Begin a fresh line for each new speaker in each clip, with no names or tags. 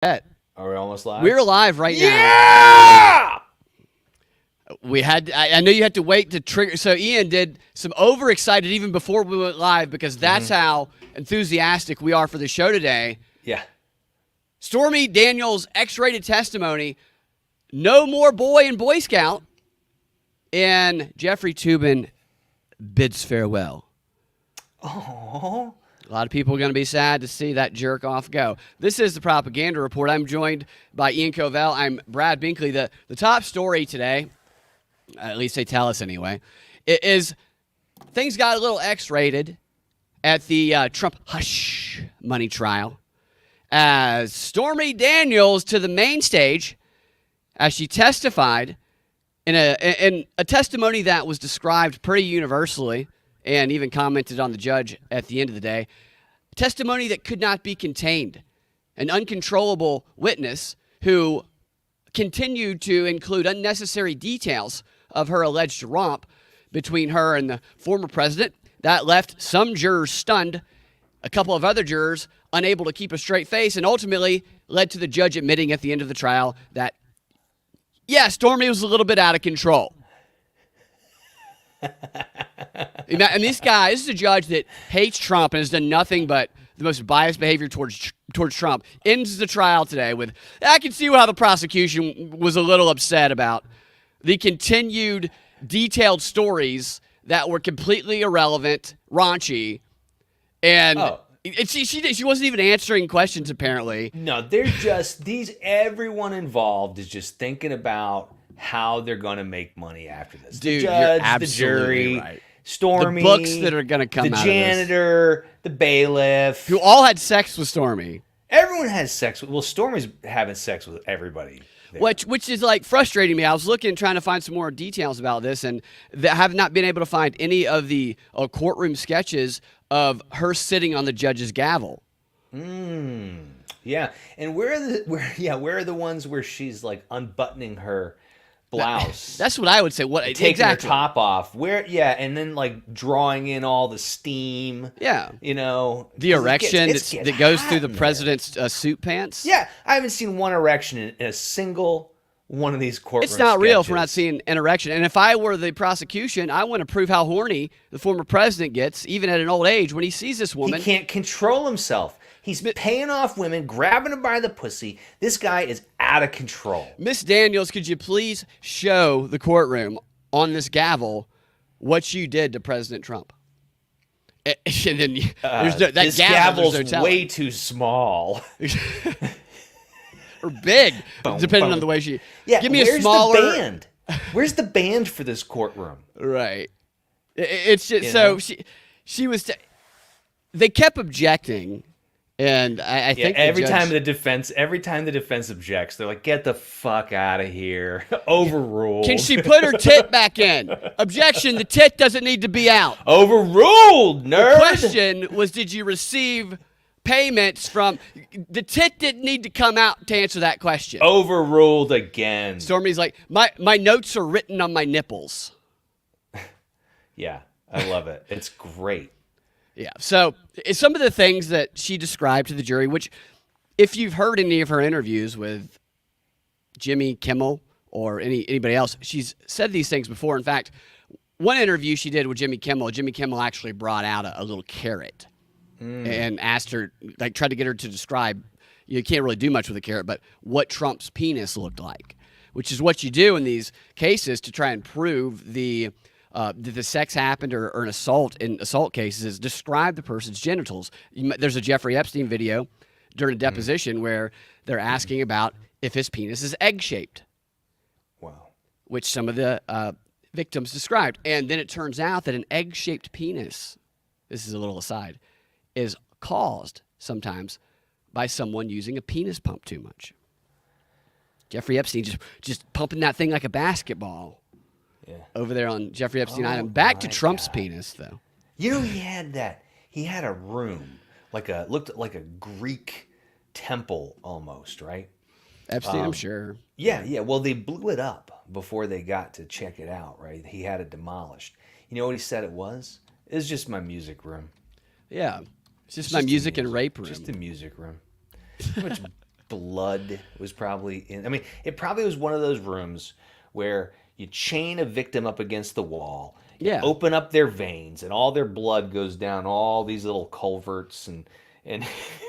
Are
we almost live?
We're live right now.
Yeah!
We had. I know you had to wait to trigger. So Ian did some overexcited even before we went live because that's how enthusiastic we are for the show today.
Yeah.
Stormy Daniels' X-rated testimony. No more boy in Boy Scout. And Jeffrey Toobin bids farewell.
Oh.
A lot of people are going to be sad to see that jerk off go. This is the Propaganda Report. I'm joined by Ian Covell. I'm Brad Binkley. The top story today, at least they tell us anyway, is things got a little X-rated at the Trump hush money trial as Stormy Daniels to the main stage as she testified in a testimony that was described pretty universally and even commented on the judge at the end of the day. Testimony that could not be contained. An uncontrollable witness who continued to include unnecessary details of her alleged romp between her and the former president. That left some jurors stunned, a couple of other jurors unable to keep a straight face, and ultimately led to the judge admitting at the end of the trial that, yeah, Stormy was a little bit out of control. And this is a judge that hates Trump and has done nothing but the most biased behavior towards Trump. Ends the trial today with, I can see how the prosecution was a little upset about the continued detailed stories that were completely irrelevant, raunchy, and she wasn't even answering questions apparently.
No, they're just everyone involved is just thinking about how they're going to make money after this.
Dude,
the judge,
you're absolutely
the jury,
right.
Stormy,
the books that are going to come
the
out
janitor,
of this,
the bailiff,
who all had sex with Stormy.
Everyone has sex with. Well, Stormy's having sex with everybody. There.
Which is like frustrating me. I was looking, trying to find some more details about this, and have not been able to find any of the courtroom sketches of her sitting on the judge's gavel.
Yeah, and where are the ones where she's like unbuttoning her blouse?
That's what I would say. What
taking
exactly?
her top off? And then like drawing in all the steam.
Yeah,
the
erection that goes through the president's suit pants.
Yeah, I haven't seen one erection in a single one of these courtroom.
It's not
sketches.
real if we're not seeing an erection. And if I were the prosecution, I want to prove how horny the former president gets, even at an old age, when he sees this woman.
He can't control himself. He's paying off women, grabbing them by the pussy. This guy is out of control.
Miss Daniels, could you please show the courtroom on this gavel what you did to President Trump? And then
this gavel's way too small.
Or big, depending on the way she...
Yeah,
give me a smaller...
the band? Where's the band for this courtroom?
Right. It's just... she was... They kept objecting... And I think
every time the defense objects, they're like, "Get the fuck out of here!" Overruled.
Can she put her tit back in? Objection: the tit doesn't need to be out.
Overruled, nerd.
The question was, did you receive payments from the tit? Didn't need to come out to answer that question.
Overruled again.
Stormy's like, my notes are written on my nipples.
Yeah, I love it. It's great.
Yeah, so some of the things that she described to the jury, which if you've heard any of her interviews with Jimmy Kimmel or anybody else, she's said these things before. In fact, one interview she did with Jimmy Kimmel actually brought out a little carrot and asked her, like tried to get her to describe, you can't really do much with a carrot, but what Trump's penis looked like, which is what you do in these cases to try and prove that the sex happened or an assault in assault cases is describe the person's genitals. There's a Jeffrey Epstein video during a deposition where they're asking about if his penis is egg-shaped.
Wow.
Which some of the victims described. And then it turns out that an egg-shaped penis, this is a little aside, is caused sometimes by someone using a penis pump too much. Jeffrey Epstein just pumping that thing like a basketball. Yeah. Over there on Jeffrey Epstein Island. Back to Trump's penis, though.
He had that. He had a room, looked like a Greek temple almost, right?
Epstein, I'm sure.
Yeah. Well, they blew it up before they got to check it out, right? He had it demolished. You know what he said it was? It was just my music room.
Yeah. It's just my music and rape room.
Just a music room. Too much blood was probably in. I mean, it probably was one of those rooms where you chain a victim up against the wall, you
Yeah.
open up their veins, and all their blood goes down all these little culverts and.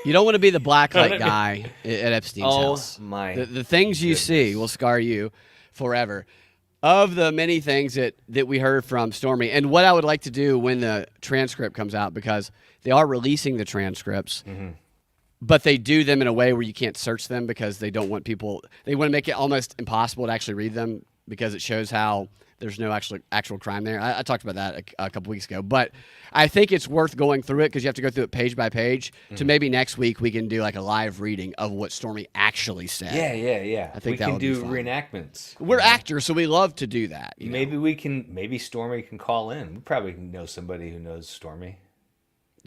You don't want to be the blacklight guy at Epstein's
Oh
house.
my!
The things you see will scar you forever. Of the many things that we heard from Stormy, and what I would like to do when the transcript comes out, because they are releasing the transcripts, but they do them in a way where you can't search them because they don't want people. They want to make it almost impossible to actually read them because it shows how there's no actual crime there. I talked about that a couple weeks ago, but I think it's worth going through it because you have to go through it page by page. To maybe next week we can do like a live reading of what Stormy actually said.
Yeah.
I think
we
that
can
would
do
be fun.
reenactments.
We're actors, so we love to do that. you know?
Maybe Stormy can call in. We probably know somebody who knows Stormy.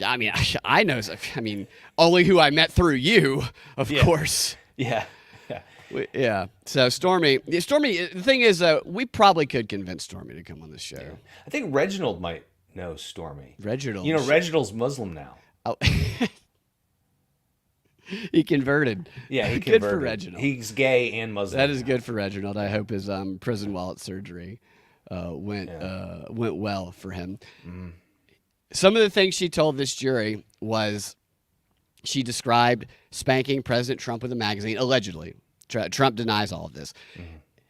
I mean, I know. I mean, only who I met through you, of course.
Yeah.
Yeah. So Stormy. The thing is, we probably could convince Stormy to come on this show.
I think Reginald might know Stormy.
Reginald.
You know, Reginald's Muslim now.
Oh. He converted.
Yeah, he
Good
converted.
for Reginald.
He's gay and Muslim.
That is good for Reginald. I hope his prison wallet surgery went well for him. Some of the things she told this jury was she described spanking President Trump with a magazine, allegedly. Trump denies all of this.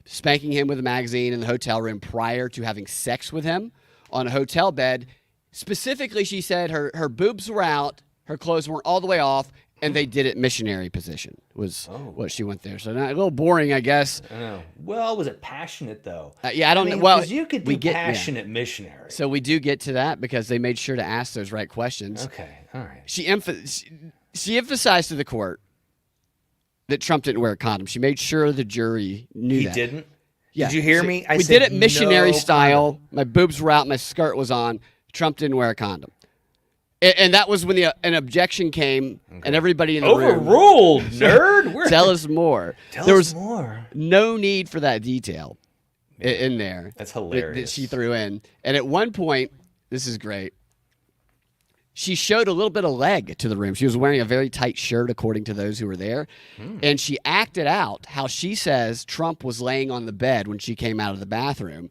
Spanking him with a magazine in the hotel room prior to having sex with him on a hotel bed. Specifically, she said her boobs were out, her clothes weren't all the way off, and they did it missionary position was what she went there. So a little boring, I guess.
I know. Well, was it passionate though?
Yeah, I don't know.
mean,
Well,
'cause you could do passionate missionary.
So we do get to that because they made sure to ask those right questions.
Okay, all right.
She emphasized to the court that Trump didn't wear a condom. She made sure the jury knew that.
He didn't?
Yeah.
Did you hear me?
We did it missionary
no
style.
condom.
My boobs were out. My skirt was on. Trump didn't wear a condom. And that was when an objection came, and everybody in the room...
Overruled, nerd.
Tell us more.
Tell us more.
No need for that detail in there.
That's
that
hilarious.
she threw in. And at one point, this is great, she showed a little bit of leg to the room. She was wearing a very tight shirt, according to those who were there. And she acted out how she says Trump was laying on the bed when she came out of the bathroom.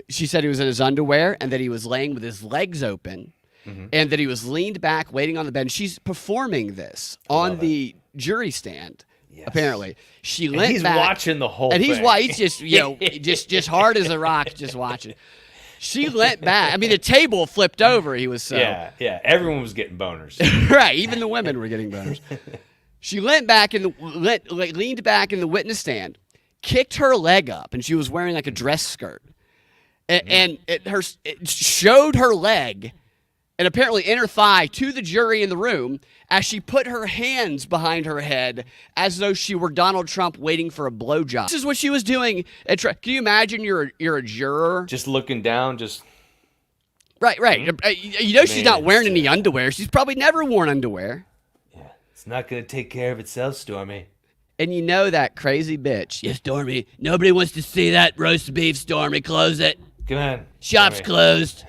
She said he was in his underwear and that he was laying with his legs open and that he was leaned back waiting on the bed. And she's performing this on the jury stand.
Yes.
Apparently, she
And
leant
he's
back,
watching the whole
and
thing.
he's just just hard as a rock, just watching. She leant back. I mean, the table flipped over. He was so
Yeah. Everyone was getting boners.
right. Even the women were getting boners. She leaned back leaned back in the witness stand, kicked her leg up, and she was wearing like a dress skirt, and it showed her leg. And apparently inner thigh to the jury in the room as she put her hands behind her head as though she were Donald Trump waiting for a blowjob. This is what she was doing. Can you imagine you're a juror?
Just looking down, just...
Right. You know she's not wearing any underwear. She's probably never worn underwear.
Yeah. It's not going to take care of itself, Stormy.
And you know that crazy bitch. Yeah, Stormy. Nobody wants to see that roast beef, Stormy. Close it.
Come on.
Shop's
Stormy.
closed.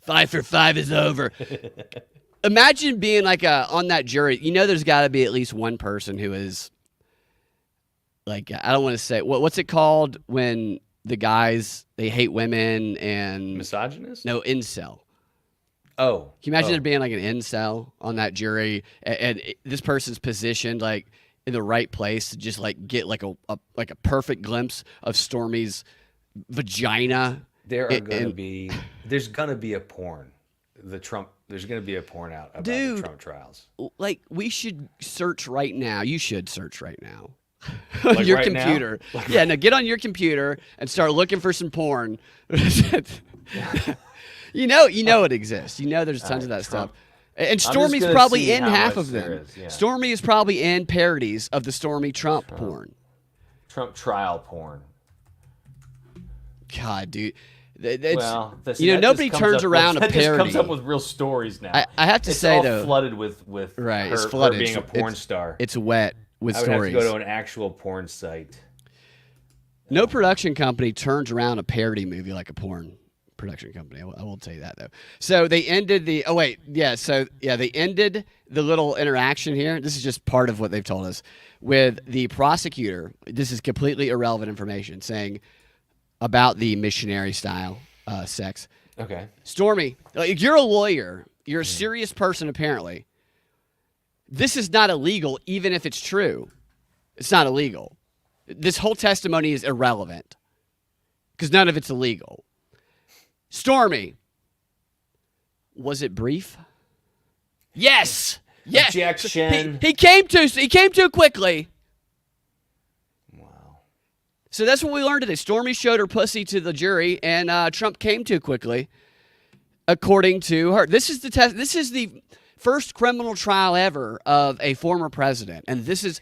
5 for 5 is over. Imagine being like on that jury. You know there's got to be at least one person who is like, I don't want to say, what's it called when the guys, they hate women and...
Misogynist?
No, incel.
Oh.
Can you imagine there being like an incel on that jury and this person's positioned like in the right place to just like get like a perfect glimpse of Stormy's vagina?
There's gonna be a porn. There's gonna be a porn out about the Trump trials.
Like we should search right now. You should search right now.
Like
your
right
computer. Yeah, no, get on your computer and start looking for some porn. You know it exists. You know there's tons of that stuff. And Stormy's
gonna
probably
see
in
how
half
much
of
there
them.
is, yeah.
Stormy is probably in parodies of the Stormy Trump porn.
Trump trial porn.
God, dude. Nobody turns around a parody.
That just comes up with real stories now.
I have to say,
all
though,
flooded with
right,
her,
it's flooded.
her being a porn star.
It's wet with
I would
stories.
have to go to an actual porn site.
No production company turns around a parody movie like a porn production company. I will tell you that, though. So they ended the. Oh wait, yeah. So yeah, they ended the little interaction here. This is just part of what they've told us with the prosecutor. This is completely irrelevant information saying about the missionary style sex.
Okay.
Stormy, you're a lawyer. You're a serious person, apparently. This is not illegal, even if it's true. It's not illegal. This whole testimony is irrelevant because none of it's illegal. Stormy, was it brief? Yes. Yes.
Objection.
He came too quickly.
Wow.
So that's what we learned today. Stormy showed her pussy to the jury, and Trump came too quickly, according to her. This is the test. This is the first criminal trial ever of a former president, and this is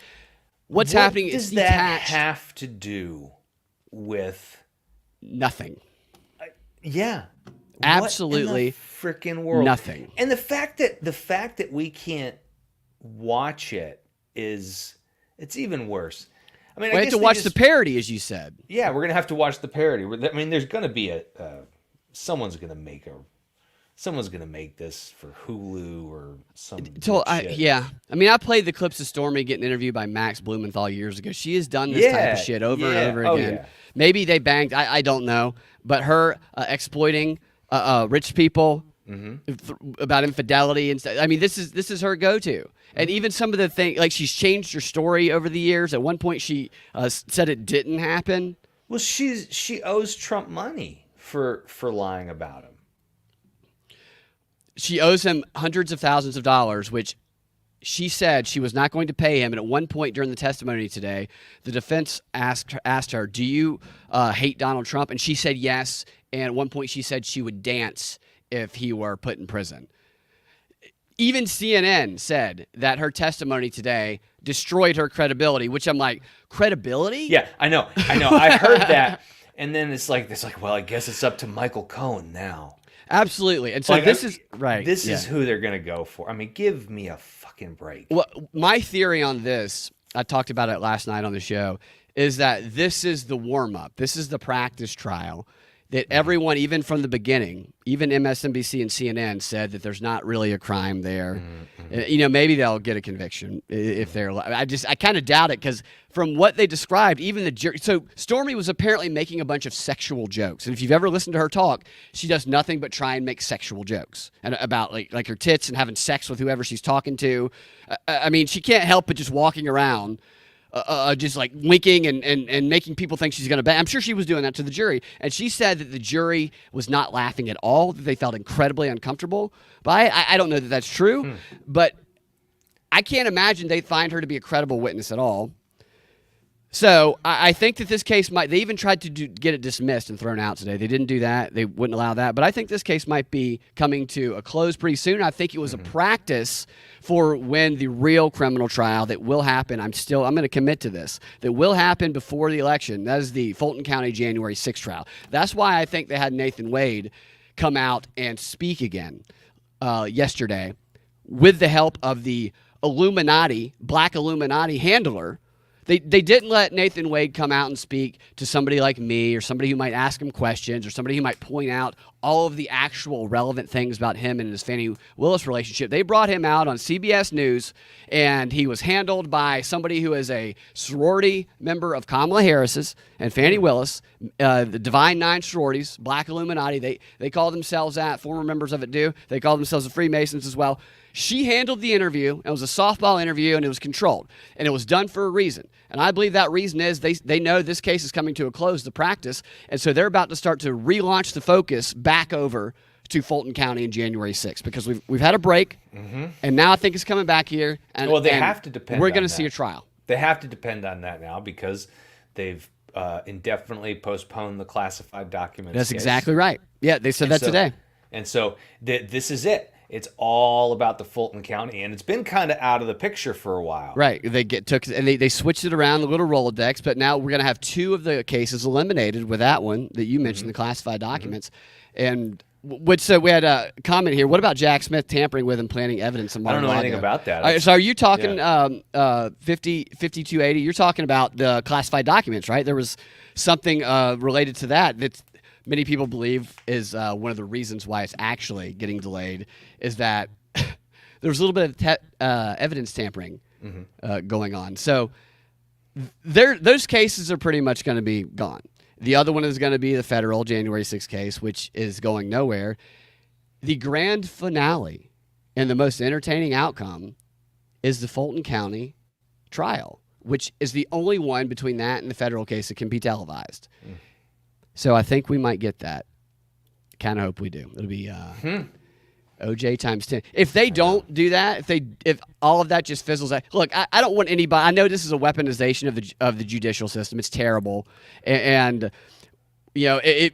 what's happening.
What does
it's
that
detached.
have to do with
Nothing.
Yeah.
Absolutely
what in the freaking world.
nothing.
And the fact that we can't watch it it's even worse. I mean,
We
I
have
guess
to
they
watch
just-
the parody, as you said.
Yeah, we're gonna have to watch the parody. I mean, there's gonna be someone's gonna make this for Hulu or some. shit.
Yeah. I mean, I played the clips of Stormy getting interviewed by Max Blumenthal years ago. She has done this type of shit over and over again.
Yeah.
Maybe they banged. I don't know. But her exploiting rich people about infidelity and stuff. I mean, this is her go-to. And even some of the things, like she's changed her story over the years. At one point, she said it didn't happen.
Well, she owes Trump money for lying about him.
She owes him hundreds of thousands of dollars, which she said she was not going to pay him. And at one point during the testimony today, the defense asked her, do you hate Donald Trump? And she said yes. And at one point she said she would dance if he were put in prison. Even CNN said that her testimony today destroyed her credibility, which I'm like, credibility?
Yeah, I know. I heard that. And then it's like, well, I guess it's up to Michael Cohen now.
Absolutely. And so
Like,
this is right.
This
yeah.
is who they're going to go for. I mean, give me a fucking break.
Well, my theory on this, I talked about it last night on the show, is that this is the warm-up. This is the practice trial that everyone, even from the beginning, even MSNBC and CNN said that there's not really a crime there. You know, maybe they'll get a conviction if they're. I kind of doubt it because from what they described, even the jury. So Stormy was apparently making a bunch of sexual jokes, and if you've ever listened to her talk, she does nothing but try and make sexual jokes and about like her tits and having sex with whoever she's talking to. I mean, she can't help but just walking around. Just like winking and making people think she's going to bang. I'm sure she was doing that to the jury. And she said that the jury was not laughing at all, that they felt incredibly uncomfortable. But I don't know that that's true. But I can't imagine they'd find her to be a credible witness at all. So I think that this case might, they even tried to get it dismissed and thrown out today. They didn't do that. They wouldn't allow that. But I think this case might be coming to a close pretty soon. I think it was a practice for when the real criminal trial that will happen. I'm going to commit to this, that will happen before the election. That is the Fulton County January 6th trial. That's why I think they had Nathan Wade come out and speak again yesterday with the help of the Illuminati, black Illuminati handler. They didn't let Nathan Wade come out and speak to somebody like me or somebody who might ask him questions or somebody who might point out all of the actual relevant things about him and his Fannie Willis relationship. They brought him out on CBS News, and he was handled by somebody who is a sorority member of Kamala Harris's and Fannie Willis, the Divine Nine sororities, Black Illuminati. They call themselves that. Former members of it do. They call themselves the Freemasons as well. She handled the interview. It was a softball interview, and it was controlled. And it was done for a reason. And I believe that reason is they know this case is coming to a close, the practice, and so they're about to start to relaunch the focus back over to Fulton County in January 6th because we've had a break, and now I think it's coming back here. And,
Well, they have to depend
We're
on
going to
that.
see a trial.
They have to depend on that now because they've indefinitely postponed the classified documents.
That's
case.
exactly right. Yeah, they said that today.
And so this is it. It's all about the Fulton County, and it's been kind of out of the picture for a while.
They they switched it around, the little Rolodex, but now we're going to have two of the cases eliminated with that one that you mentioned, the classified documents. And so we had a comment here. What about Jack Smith tampering with and planting evidence in
I don't know
Mar-a-Lago?
anything about that.
All right, so are you talking 5280? You're talking about the classified documents, right? There was something related to that many people believe is one of the reasons why it's actually getting delayed is that there's a little bit of evidence tampering going on. So those cases are pretty much going to be gone. The other one is going to be the federal January 6th case, which is going nowhere. The grand finale and the most entertaining outcome is the Fulton County trial, which is the only one between that and the federal case that can be televised. So I think we might get that. Kind of hope we do. It'll be OJ times 10. If they don't do that, if all of that just fizzles out, look, I don't want anybody. I know this is a weaponization of the judicial system. It's terrible, and you know, I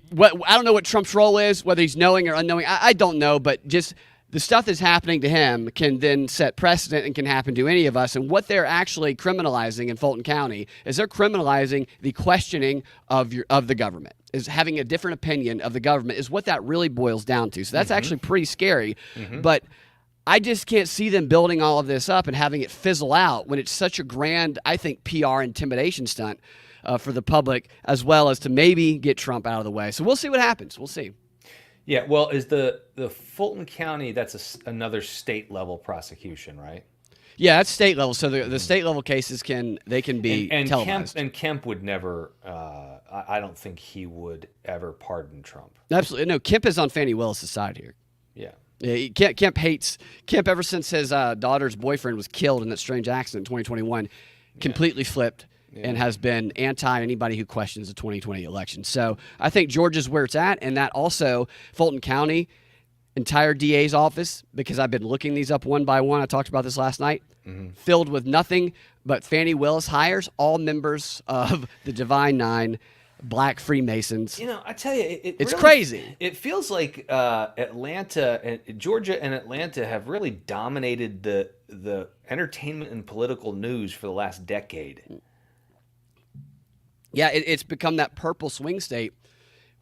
don't know what Trump's role is, whether he's knowing or unknowing. I don't know, but just the stuff that's happening to him can then set precedent and can happen to any of us. And what they're actually criminalizing in Fulton County is they're criminalizing the questioning of the government, is having a different opinion of the government is what that really boils down to. So that's actually pretty scary. But I just can't see them building all of this up and having it fizzle out when it's such a grand, I think, PR intimidation stunt for the public, as well as to maybe get Trump out of the way. So we'll see what happens. We'll see.
Yeah, well, is the Fulton County, that's another state level prosecution, right?
Yeah, that's state level. So the state level cases can be televised.
Kemp would never. I don't think he would ever pardon Trump.
Absolutely no. Kemp is on Fani Willis' side here.
Yeah.
Kemp hates Kemp ever since his daughter's boyfriend was killed in that strange accident in 2021. Completely flipped. And has been anti anybody who questions the 2020 election. So I think Georgia's where it's at, and that also Fulton County, entire DA's office, because I've been looking these up one by one. I talked about this last night, filled with nothing but Fani Willis hires, all members of the Divine Nine, Black Freemasons.
You know, I tell you,
it's
really,
crazy.
It feels like Atlanta and Georgia and Atlanta have really dominated the entertainment and political news for the last decade.
Yeah, it's become that purple swing state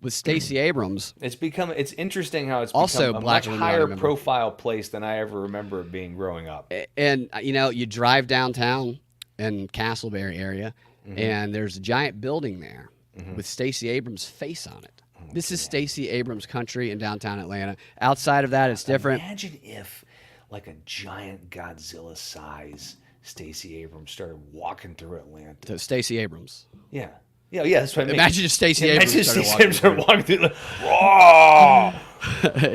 with Stacey Abrams.
It's interesting how it's
also
become a
black
much higher profile place than I ever remember it being growing up.
And, you know, you drive downtown in Castleberry area, and there's a giant building there with Stacey Abrams' face on it. This is Stacey Abrams' country in downtown Atlanta. Outside of that, it's different.
Imagine if, like a giant Godzilla size Stacey Abrams started walking through Atlanta.
So Stacey Abrams.
Yeah. Yeah, that's what I mean.
Imagine if Stacey Abrams
started walking through the... Raw!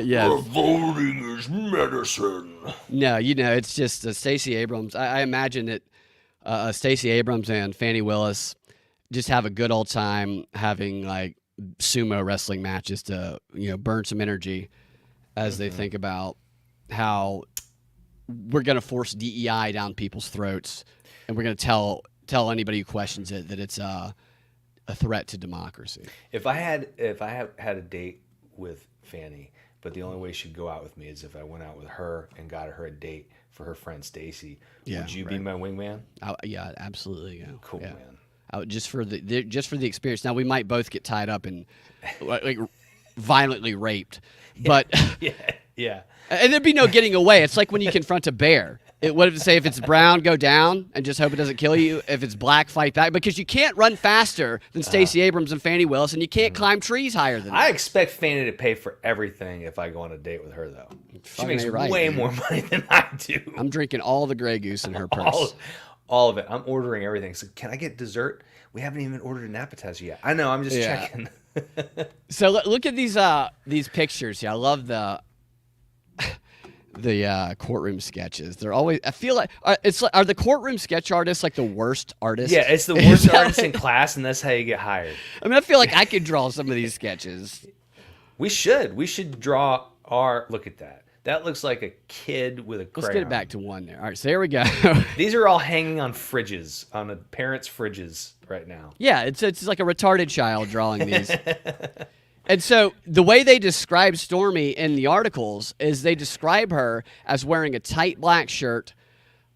Yes.
Voting is medicine.
No, you know, it's just Stacey Abrams. I imagine that Stacey Abrams and Fani Willis just have a good old time having, like, sumo wrestling matches to, you know, burn some energy as they think about how we're going to force DEI down people's throats, and we're going to tell anybody who questions it that it's a threat to democracy.
If I had a date with Fani, but the only way she'd go out with me is if I went out with her and got her a date for her friend Stacy. Would you be my wingman?
Yeah, absolutely. Yeah.
Cool,
yeah.
man.
Just for the experience. Now we might both get tied up and like violently raped, but
yeah.
And there'd be no getting away. It's like when you confront a bear. What if say if it's brown, go down and just hope it doesn't kill you. If it's black, fight back, because you can't run faster than Stacey Abrams and Fani Willis, and you can't climb trees higher than them.
I expect Fani to pay for everything if I go on a date with her, though. She makes way more money than I do.
I'm drinking all the Grey Goose in her purse.
All of it. I'm ordering everything. So can I get dessert? We haven't even ordered an appetizer yet. I know. I'm just checking.
So look at these pictures here. I love the courtroom sketches. They're always, I feel like are the courtroom sketch artists like the worst artists?
Yeah, it's the worst artists in class, and that's how you get hired.
I mean, I feel like I could draw some of these sketches.
We should draw look at that. That looks like a kid with a crayon.
Let's get it back to one there. All right, so there we go.
These are all hanging on fridges, on a parents' fridges right now.
Yeah, it's like a retarded child drawing these. And so the way they describe Stormy in the articles is they describe her as wearing a tight black shirt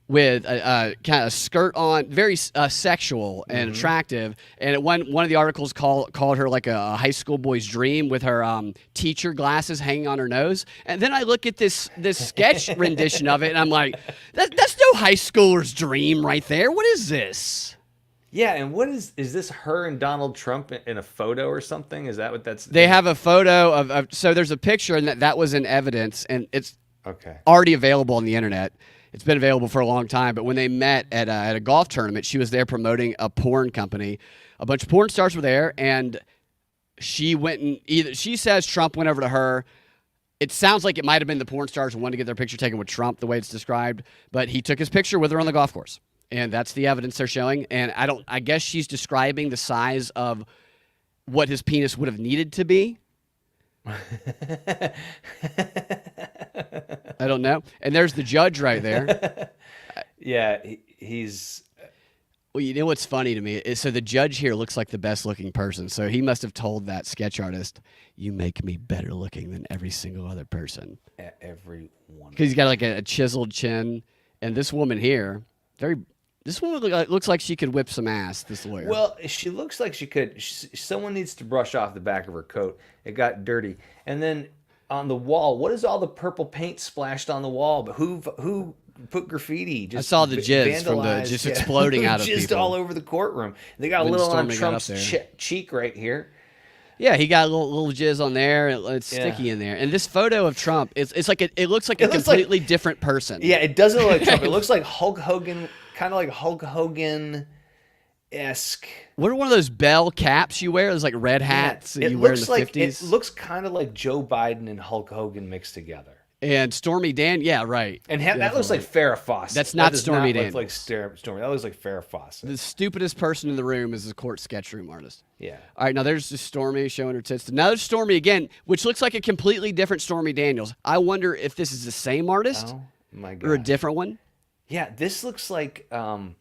with a kind of skirt on, very sexual and attractive. And one of the articles called her like a high school boy's dream with her teacher glasses hanging on her nose. And then I look at this sketch rendition of it, and I'm like, that's no high schooler's dream right there. What is this?
Yeah, and what is this her and Donald Trump in a photo or something? Is that what that's?
They have a photo of so there's a picture, and that was in evidence, and it's
Okay.
already available on the internet. It's been available for a long time, but when they met at a golf tournament, she was there promoting a porn company. A bunch of porn stars were there, and she went and she says Trump went over to her. It sounds like it might have been the porn stars who wanted to get their picture taken with Trump, the way it's described, but he took his picture with her on the golf course. And that's the evidence they're showing. And I guess she's describing the size of what his penis would have needed to be. I don't know. And there's the judge right there.
Yeah, he's.
Well, you know what's funny to me is so the judge here looks like the best looking person. So he must have told that sketch artist, "You make me better looking than every single other person."
Every one.
Because he's got like a chiseled chin, and this woman here, this woman looks like she could whip some ass. This lawyer.
Well, she looks like she could. Someone needs to brush off the back of her coat. It got dirty, and then on the wall, what is all the purple paint splashed on the wall? But who put graffiti?
I saw the jizz from just exploding out of
just
people.
all over the courtroom. They got a little on Trump's cheek right here.
Yeah, he got a little jizz on there. It's sticky in there. And this photo of Trump, it looks like a completely different person.
Yeah, it doesn't look like Trump. It looks like Hulk Hogan, kind of like Hulk Hogan-esque.
What are one of those bell caps you wear? Those like red hats that you wear in the 50s?
It looks kind of like Joe Biden and Hulk Hogan mixed together.
And Stormy yeah, right.
And that looks like Farrah Fawcett.
That's not Stormy
Daniels.
Daniels.
Like Stormy. That looks like Farrah Fawcett.
The stupidest person in the room is the court sketch room artist.
Yeah.
All right, now there's just Stormy showing her tits. Now there's Stormy again, which looks like a completely different Stormy Daniels. I wonder if this is the same artist
my God.
or a different one.
Yeah, this looks like, oh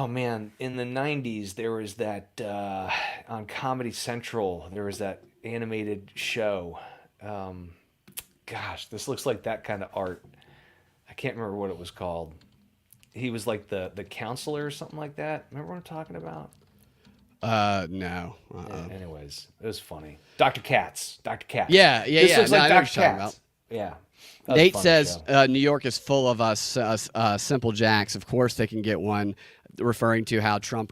man, in the 90s, there was that, on Comedy Central, there was that animated show. Gosh, this looks like that kind of art. I can't remember what it was called. He was like the counselor or something like that. Remember what I'm talking about?
No.
Yeah, anyways, it was funny. Dr. Katz.
Yeah.
This looks like
I know
Dr.
what you're talking
Katz. Yeah.
Nate says New York is full of us simple jacks. Of course they can get one, referring to how Trump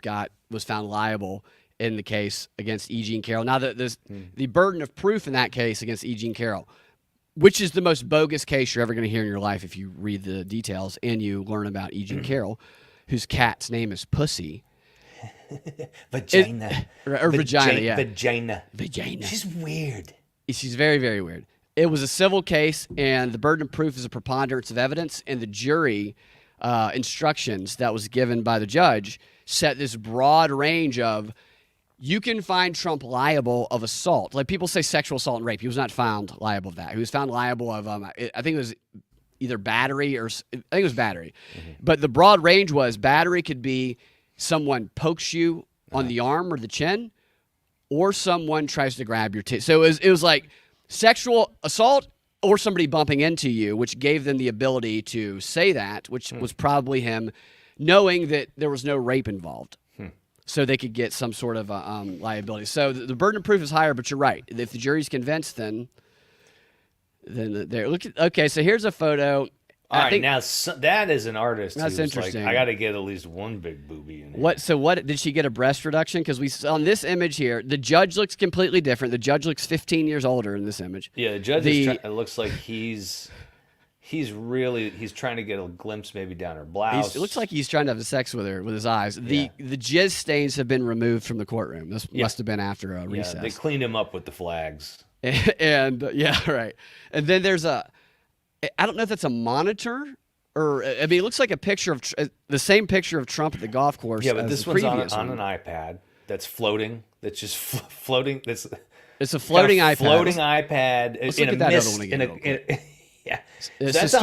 was found liable in the case against E. Jean Carroll. Now, the burden of proof in that case against E. Jean Carroll, which is the most bogus case you're ever going to hear in your life if you read the details and you learn about E. Jean Carroll, whose cat's name is Pussy.
Vagina.
Vagina, yeah.
Vagina.
She's
weird.
She's very, very weird. It was a civil case, and the burden of proof is a preponderance of evidence, and the jury instructions that was given by the judge set this broad range of you can find Trump liable of assault. Like people say sexual assault and rape. He was not found liable of that. He was found liable of, I think it was either battery I think it was battery. Mm-hmm. But the broad range was battery could be someone pokes you on the arm or the chin, or someone tries to grab your titty. So it was like sexual assault or somebody bumping into you, which gave them the ability to say that, which was probably him knowing that there was no rape involved. So they could get some sort of liability. So the burden of proof is higher, but you're right. If the jury's convinced, then there. Okay, so here's a photo.
All right, now that is an artist.
That's interesting.
Like, I got to get at least one big boobie in here.
What did she get a breast reduction? Because on this image here, the judge looks completely different. The judge looks 15 years older in this image.
Yeah, the judge it looks like he's trying to get a glimpse maybe down her blouse.
It looks like he's trying to have sex with her with his eyes. The jizz stains have been removed from the courtroom. This must have been after a recess.
Yeah, they cleaned him up with the flags.
And right. And then there's I don't know if that's a monitor or I mean it looks like a picture of the same picture of Trump at the golf course.
Yeah, but this one's on an iPad that's floating. That's just floating. It's
a floating iPad.
Floating iPad in a mist. Yeah, that's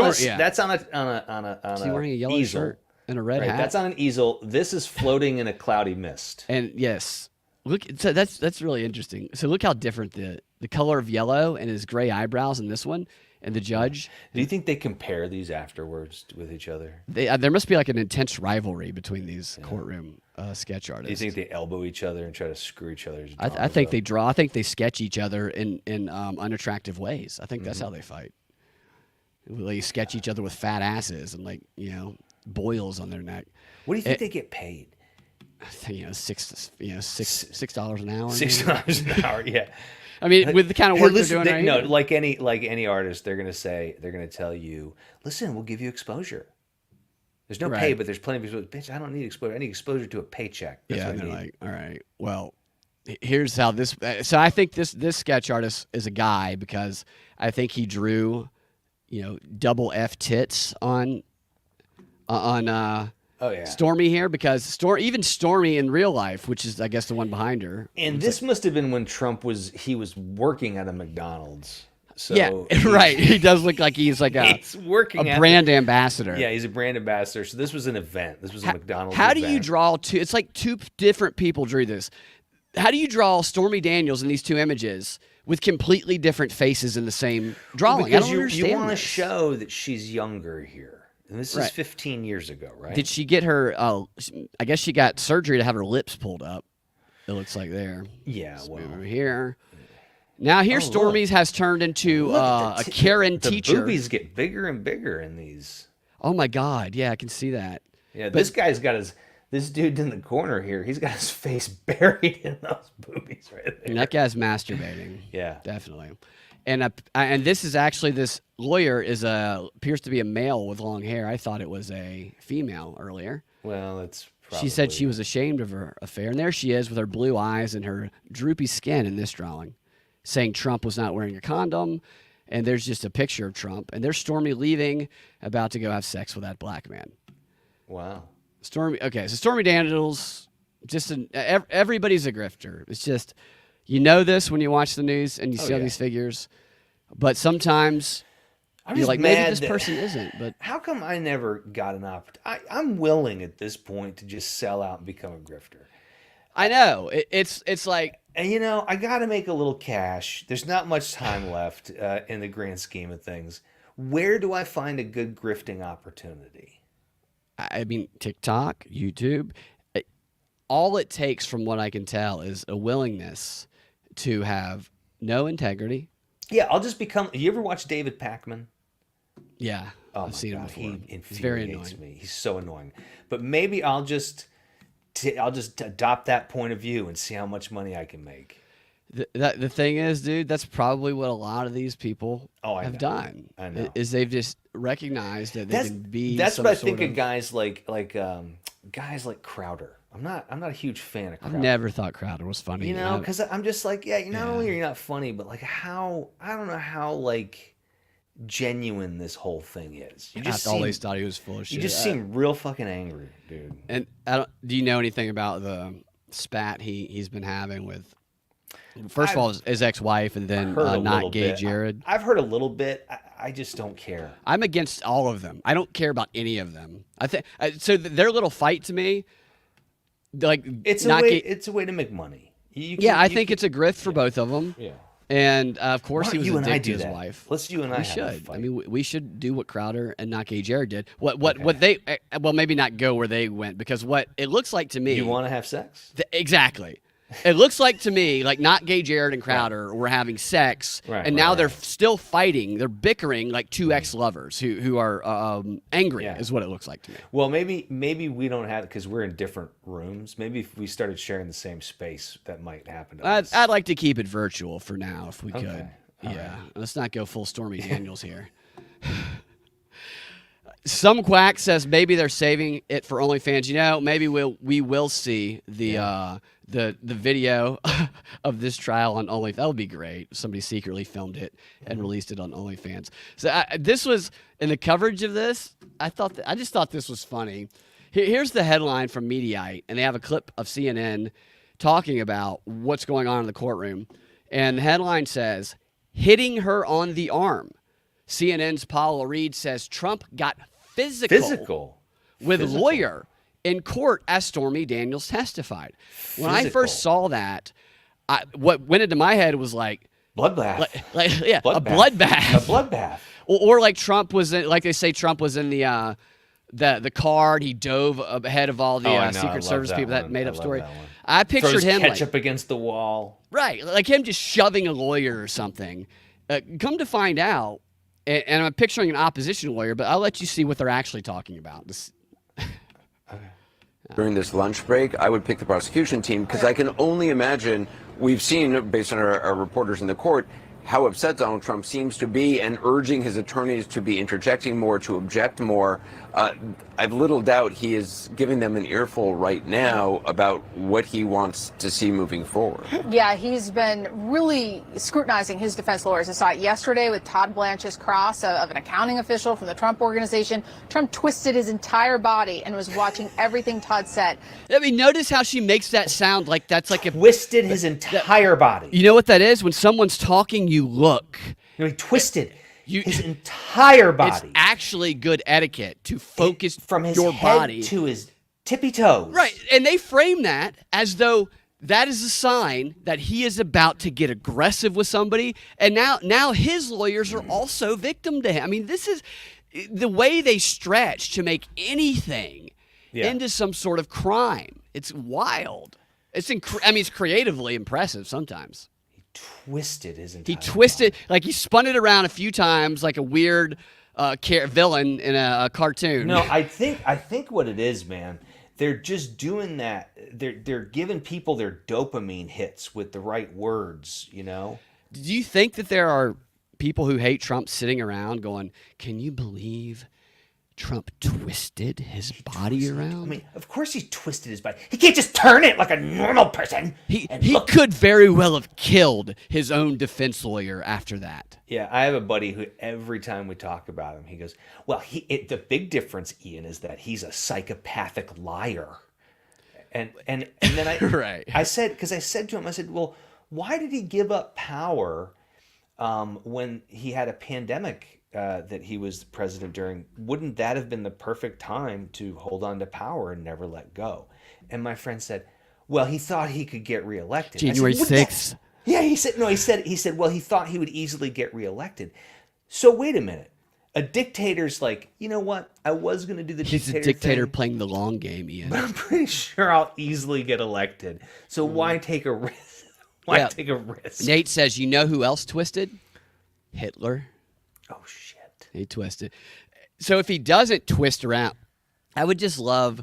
on a.
Is he wearing a yellow
easel.
shirt and a red hat?
That's on an easel. This is floating in a cloudy mist.
And yes, look. So that's really interesting. So look how different the color of yellow and his gray eyebrows in this one, and the judge.
Do you think they compare these afterwards with each other?
There must be like an intense rivalry between these courtroom sketch artists.
Do you think they elbow each other and try to screw each other's?
I think they draw. I think they sketch each other in unattractive ways. I think that's how they fight. They sketch each other with fat asses and boils on their neck.
What do you think they get paid?
$6 an hour.
$6 an hour. Yeah.
I mean, with the kind of work
listen,
they're doing right here.
like any artist, they're gonna tell you, listen, we'll give you exposure. There's no pay,
Right.
but there's plenty of exposure. Bitch, I don't need exposure. I need exposure to a paycheck. That's
Yeah,
what
and
I
they're
need.
like, all right, well, here's how this. So I think this sketch artist is a guy because I think he drew, double F tits on
Oh yeah.
Stormy here because even Stormy in real life, which is I guess the one behind her.
And this must have been when Trump was working at a McDonald's. So
Yeah, right. He does look like he's like
he's working
a
at
brand ambassador.
Yeah, he's a brand ambassador. So this was an event. This was a McDonald's
How
event.
do you draw two? It's like two different people drew this. How do you draw Stormy Daniels in these two images with completely different faces in the same drawing? I
Because
don't
you
understand
want to
this.
show that she's younger here. And this is
Right.
15 years ago, right?
Did she get her? I guess she got surgery to have her lips pulled up. It looks like there.
Yeah, well.
Over here. Now here,
Oh,
Stormy's has turned into
Look at
a Karen
the
teacher.
boobies get bigger and bigger in these.
Oh my God! Yeah, I can see that.
Yeah, this guy's got this dude in the corner here, he's got his face buried in those boobies right there.
And that guy's masturbating.
Yeah.
Definitely. And this is actually this lawyer appears to be a male with long hair. I thought it was a female earlier.
Well, it's probably...
She said she was ashamed of her affair, and there she is with her blue eyes and her droopy skin in this drawing, saying Trump was not wearing a condom. And there's just a picture of Trump, and there's Stormy leaving, about to go have sex with that black man.
Wow.
Stormy. Okay, so Stormy Daniels, everybody's a grifter. It's just this when you watch the news and you see all
yeah.
these figures, but sometimes
I'm
you're
just
like, maybe
mad
this
that-
person isn't. But
How come I never got an opportunity? I'm willing at this point to just sell out and become a grifter.
I know it's like
And I got to make a little cash. There's not much time left in the grand scheme of things. Where do I find a good grifting opportunity?
I mean TikTok, YouTube. All it takes, from what I can tell, is a willingness to have no integrity.
Yeah, I'll just become... You ever watch David Pakman?
Yeah,
Oh
I've
my
seen him
God,
before.
he
It's very
infuriates
annoying.
me. He's so annoying. But maybe I'll just adopt that point of view and see how much money I can make.
The thing is, dude, that's probably what a lot of these people
I
have
know.
done.
I know.
Is they've just recognized that they can be.
That's
some
what I
sort
think of
of
guys guys like Crowder. I'm not a huge fan of Crowder.
I've never thought Crowder was funny.
Because I'm just like, not only are you not funny, but like I don't know how like genuine this whole thing is. You just
I always thought he was full of shit.
you just seem real fucking angry, dude.
And do you know anything about the spat he's been having with? First of all, his ex-wife, and then
Heard a little
not gay
bit.
Jared.
I've heard a little bit. I just don't care.
I'm against all of them. I don't care about any of them. I think so. Their little fight to me, like
It's
not
a way.
gay,
It's a way to make money.
I think it's a grift for both of them.
Yeah.
And of course,
Why
he
don't
was
you
a
and I
dick
do
to his
that?
wife.
Let's you and I
We
have a
should.
fight.
I mean, we should do what Crowder and Not Gay Jared did. What they well, maybe not go where they went, because what it looks like to me.
You want to have sex?
Exactly. It looks like to me like Not Gay Jared and Crowder were having sex,
Right,
and now
right,
they're
right.
still fighting. They're bickering like two ex-lovers who are angry.
Yeah.
Is what it looks like to me.
Well, maybe we don't have, because we're in different rooms. Maybe if we started sharing the same space, that might happen to us.
I'd like to keep it virtual for now if we could.
Okay. All
Yeah, let's not go full Stormy Daniels here. Some quack says maybe they're saving it for OnlyFans. Maybe we will see the video of this trial on OnlyFans. That would be great. Somebody secretly filmed it and released it on OnlyFans. So this was in the coverage of this. I just thought this was funny. Here's the headline from Mediaite, and they have a clip of CNN talking about what's going on in the courtroom. And the headline says, "Hitting her on the arm." CNN's Paula Reed says Trump got physical with lawyer in court as Stormy Daniels testified. When I
Physical.
first saw that, what went into my head was like,
Bloodbath.
a bloodbath.
A bloodbath.
Or like Trump was in, like they say Trump was in the car, and he dove ahead of all the
Oh, I know. I
Secret
love
Service
that
people. That
one.
made
I
up
love
story.
that one.
I pictured
Throws
him
ketchup
like,
against the wall.
right, like him just shoving a lawyer or something. Come to find out, and I'm picturing an opposition lawyer, but I'll let you see what they're actually talking about.
During this lunch break, I would pick the prosecution team because I can only imagine, we've seen, based on our reporters in the court, how upset Donald Trump seems to be and urging his attorneys to be interjecting more, to object more. I've little doubt he is giving them an earful right now about what he wants to see moving forward.
Yeah, he's been really scrutinizing his defense lawyers. I saw it yesterday with Todd Blanche's cross of an accounting official from the Trump organization. Trump twisted his entire body and was watching everything Todd said.
I mean, notice how she makes that sound like that's like a
Twisted his entire body.
You know what that is? When someone's talking, you look.
He twisted his entire body.
It's actually good etiquette to focus
from his
your
head
body
to his tippy toes.
Right, and they frame that as though that is a sign that he is about to get aggressive with somebody, and now his lawyers are also victim to him. I mean, this is the way they stretch to make anything into some sort of crime. It's wild. It's it's creatively impressive sometimes.
Twisted his entire
He like he spun it around a few times like a weird villain in a cartoon.
No, I think what it is, man, they're just doing that. They're giving people their dopamine hits with the right words, you know?
Do you think that there are people who hate Trump sitting around going, can you believe Trump twisted his body around?
I mean, of course he twisted his body. He can't just turn it like a normal person.
He could very well have killed his own defense lawyer after that.
Yeah, I have a buddy who every time we talk about him, he goes, well, the big difference, Ian, is that he's a psychopathic liar. And then I said to him, I said, well, why did he give up power when he had a pandemic that he was president during? Wouldn't that have been the perfect time to hold on to power and never let go? And my friend said, well, he thought he could get reelected.
January 6th.
Yeah, he said, well, he thought he would easily get reelected. So wait a minute. A dictator's like, you know what? I was going to do the
He's
dictator
a dictator
thing,
playing the long game, Ian.
but I'm pretty sure I'll easily get elected. So why take a risk? Why take a risk?
Nate says, you know who else twisted? Hitler.
Oh, shit.
He twisted. So if he doesn't twist around, I would just love...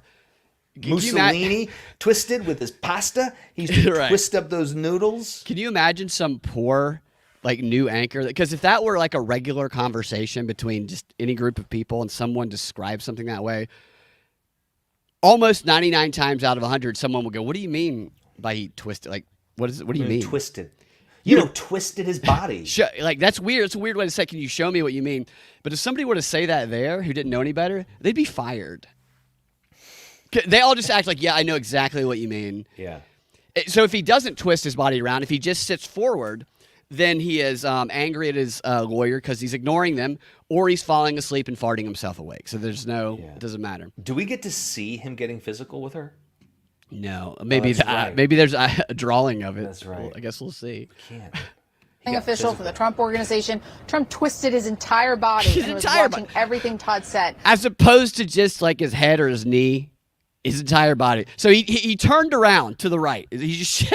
Mussolini twisted with his pasta. He used to twist up those noodles.
Can you imagine some poor, new anchor? Because if that were like a regular conversation between just any group of people and someone describes something that way, almost 99 times out of 100, someone will go, what do you mean by he twisted? Like, what do you mean?
Twisted. Twisted his body.
That's weird. It's a weird way to say, can you show me what you mean? But if somebody were to say that there who didn't know any better, they'd be fired. They all just act like, yeah, I know exactly what you mean.
Yeah.
So if he doesn't twist his body around, if he just sits forward, then he is angry at his lawyer because he's ignoring them, or he's falling asleep and farting himself awake. So there's it doesn't matter.
Do we get to see him getting physical with her?
No. Maybe
right.
maybe there's a drawing of it.
That's right.
I guess we'll see.
Can't.
Official from the Trump organization. Trump twisted his entire body and was watching everything Todd said.
As opposed to just like his head or his knee. His entire body. So he turned around to the right. He just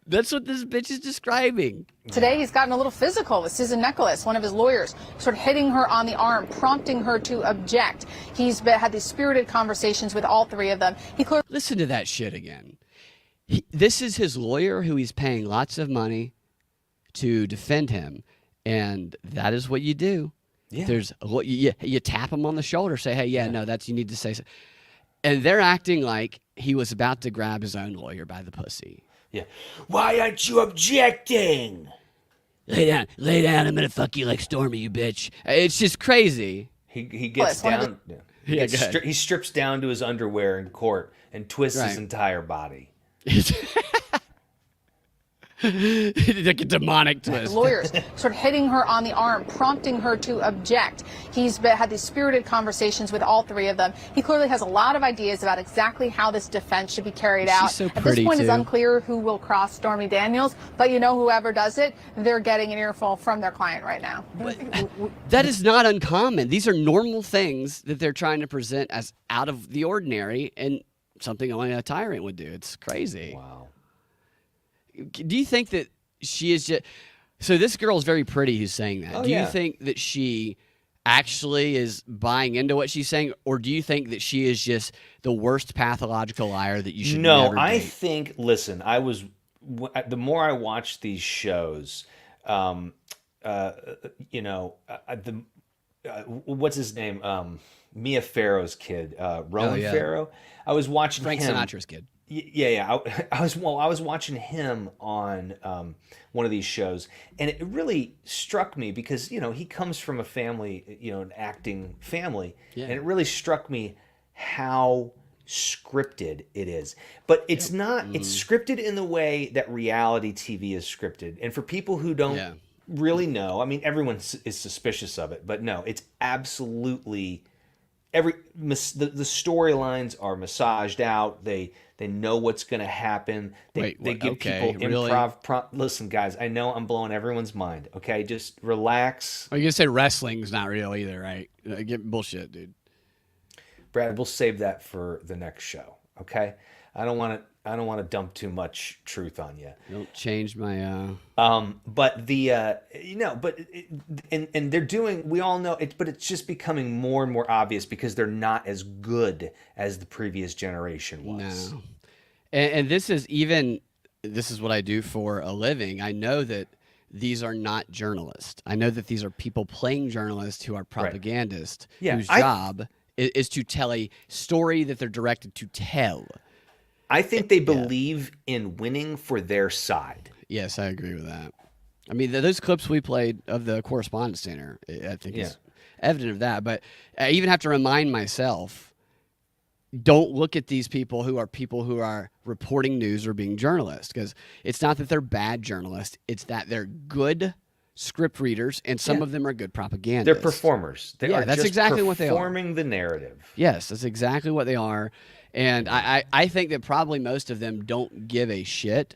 that's what this bitch is describing.
Today he's gotten a little physical with Susan Nicholas, one of his lawyers, sort of hitting her on the arm, prompting her to object. He's had these spirited conversations with all three of them.
Listen to that shit again. This is his lawyer who he's paying lots of money to defend him, and that is what you do. Yeah. You tap him on the shoulder, say, hey, no, you need to say so. And they're acting like he was about to grab his own lawyer by the pussy.
Yeah. Why aren't you objecting?
Lay down. I'm going to fuck you like Stormy, you bitch. It's just crazy.
He gets down. He strips down to his underwear in court and twists his entire body.
Like a demonic twist.
Lawyers sort of hitting her on the arm, prompting her to object. He's had these spirited conversations with all three of them. He clearly has a lot of ideas about exactly how this defense should be carried out.
So
At this point, it's unclear who will cross Stormy Daniels, but whoever does it, they're getting an earful from their client right now.
That is not uncommon. These are normal things that they're trying to present as out of the ordinary and something only a tyrant would do. It's crazy.
Wow.
Do you think that she is just... So this girl is very pretty who's saying that. Do you think that she actually is buying into what she's saying, or do you think that she is just the worst pathological liar that you should never
I
date?
think. Listen, the more I watch these shows, what's his name? Mia Farrow's kid, Roman
yeah.
Farrow. I was watching
Frank
him.
Sinatra's kid.
Yeah. I was watching him on one of these shows, and it really struck me because he comes from a family, an acting family,
Yeah.
and it really struck me how scripted it is. But it's not. It's scripted in the way that reality TV is scripted, and for people who don't really know, I mean, everyone is suspicious of it, but no, it's absolutely. The storylines are massaged out. They know what's going to happen. They give people improv. Listen, guys, I know I'm blowing everyone's mind. Okay, just relax.
Are you gonna say wrestling's not real either, right? Get bullshit, dude.
Brad, we'll save that for the next show. Okay, I don't want to dump too much truth on you.
Don't change my.
But and they're doing. We all know it, but it's just becoming more and more obvious because they're not as good as the previous generation was.
No. And this is what I do for a living. I know that these are not journalists. I know that these are people playing journalists who are propagandists whose job is to tell a story that they're directed to tell.
I think they believe in winning for their side.
Yes, I agree with that. I mean, those clips we played of the Correspondence Center, I think is evident of that. But I even have to remind myself, don't look at these people who are reporting news or being journalists, because it's not that they're bad journalists. It's that they're good script readers, and some of them are good propagandists.
They're performers. They are
that's
just
exactly what they are.
Performing the narrative.
Yes, that's exactly what they are. And I think that probably most of them don't give a shit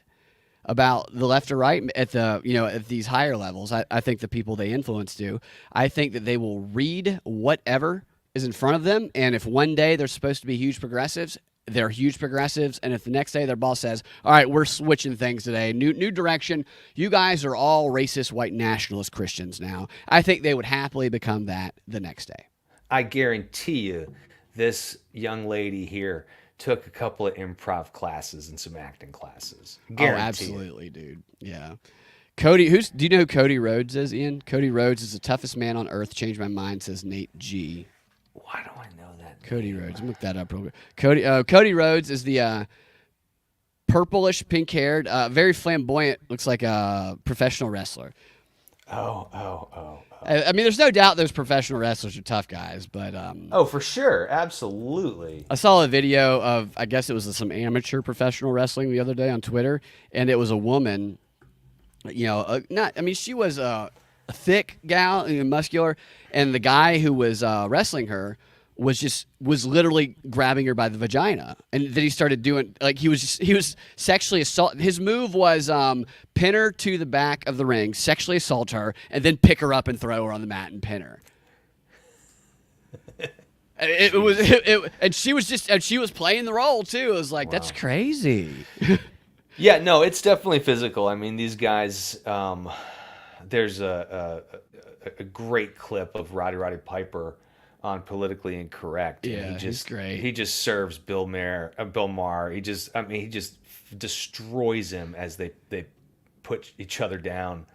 about the left or right at at these higher levels. I think the people they influence do. I think that they will read whatever is in front of them, and if one day they're supposed to be huge progressives, they're huge progressives, and if the next day their boss says, all right, we're switching things today, new direction, you guys are all racist white nationalist Christians now, I think they would happily become that the next day.
I guarantee you this young lady here took a couple of improv classes and some acting classes. Guarantee
absolutely, dude. Yeah. Cody, do you know who Cody Rhodes is, Ian? Cody Rhodes is the toughest man on earth. Changed my mind, says Nate G.
Why do I know that?
Cody Rhodes. Look that up real quick. Cody Rhodes is the purplish, pink-haired, very flamboyant, looks like a professional wrestler.
Oh.
I mean, there's no doubt those professional wrestlers are tough guys, but
for sure, absolutely.
I saw a video of, I guess it was some amateur professional wrestling the other day on Twitter, and it was a woman. She was a thick gal, muscular, and the guy who was wrestling her was literally grabbing her by the vagina, and then he started doing he was sexually assault. His move was pin her to the back of the ring, sexually assault her, and then pick her up and throw her on the mat and pin her. And she was playing the role too. It was like, that's crazy.
Yeah, no, it's definitely physical. I mean, these guys. There's a great clip of Roddy Piper on Politically Incorrect.
Yeah,
and
he's great.
He just serves Bill Maher. He just destroys him as they put each other down.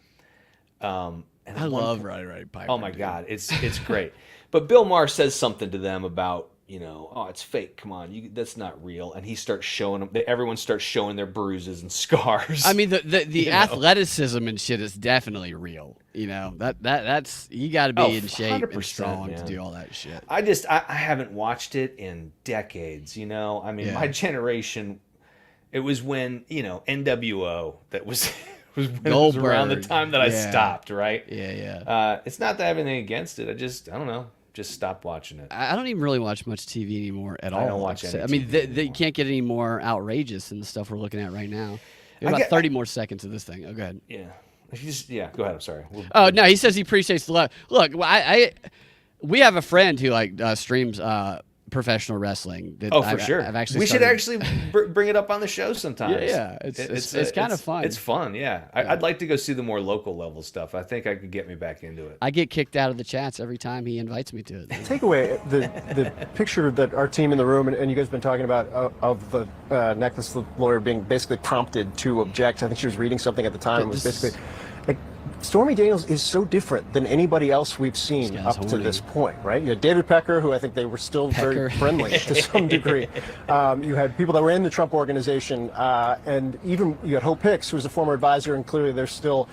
And
I love Roddy Piper.
Oh my God, it's great. But Bill Maher says something to them about, it's fake. Come on, that's not real. And he starts showing them. Everyone starts showing their bruises and scars.
I mean, the athleticism and shit is definitely real. That's you got to be in shape and strong to do all that shit.
I haven't watched it in decades. I mean, my generation. It was when NWO that was. was around the time that I stopped. Right.
Yeah.
It's not that I have anything against it. I don't know. Just stopped watching it.
I don't even really watch much TV anymore at all.
I don't watch any.
I mean, you can't get any more outrageous than the stuff we're looking at right now. About 30 more seconds of this thing. Oh, go ahead.
Yeah. Go ahead. I'm sorry.
No, he says he appreciates the love. Look, we have a friend who streams professional wrestling.
Oh, for sure.
I've actually
we should
started-
actually bring it up on the show sometimes.
Yeah. It's kind of fun.
It's fun, yeah. I'd like to go see the more local level stuff. I think I could get me back into it.
I get kicked out of the chats every time he invites me to it.
Takeaway, the picture that our team in the room and you guys have been talking about of the necklace lawyer being basically prompted to object. I think she was reading something at the time. It was basically like, Stormy Daniels is so different than anybody else we've seen up to this point, right? You had David Pecker, who I think they were still very friendly to some degree. You had people that were in the Trump organization, and even you had Hope Hicks, who was a former advisor, and clearly there's still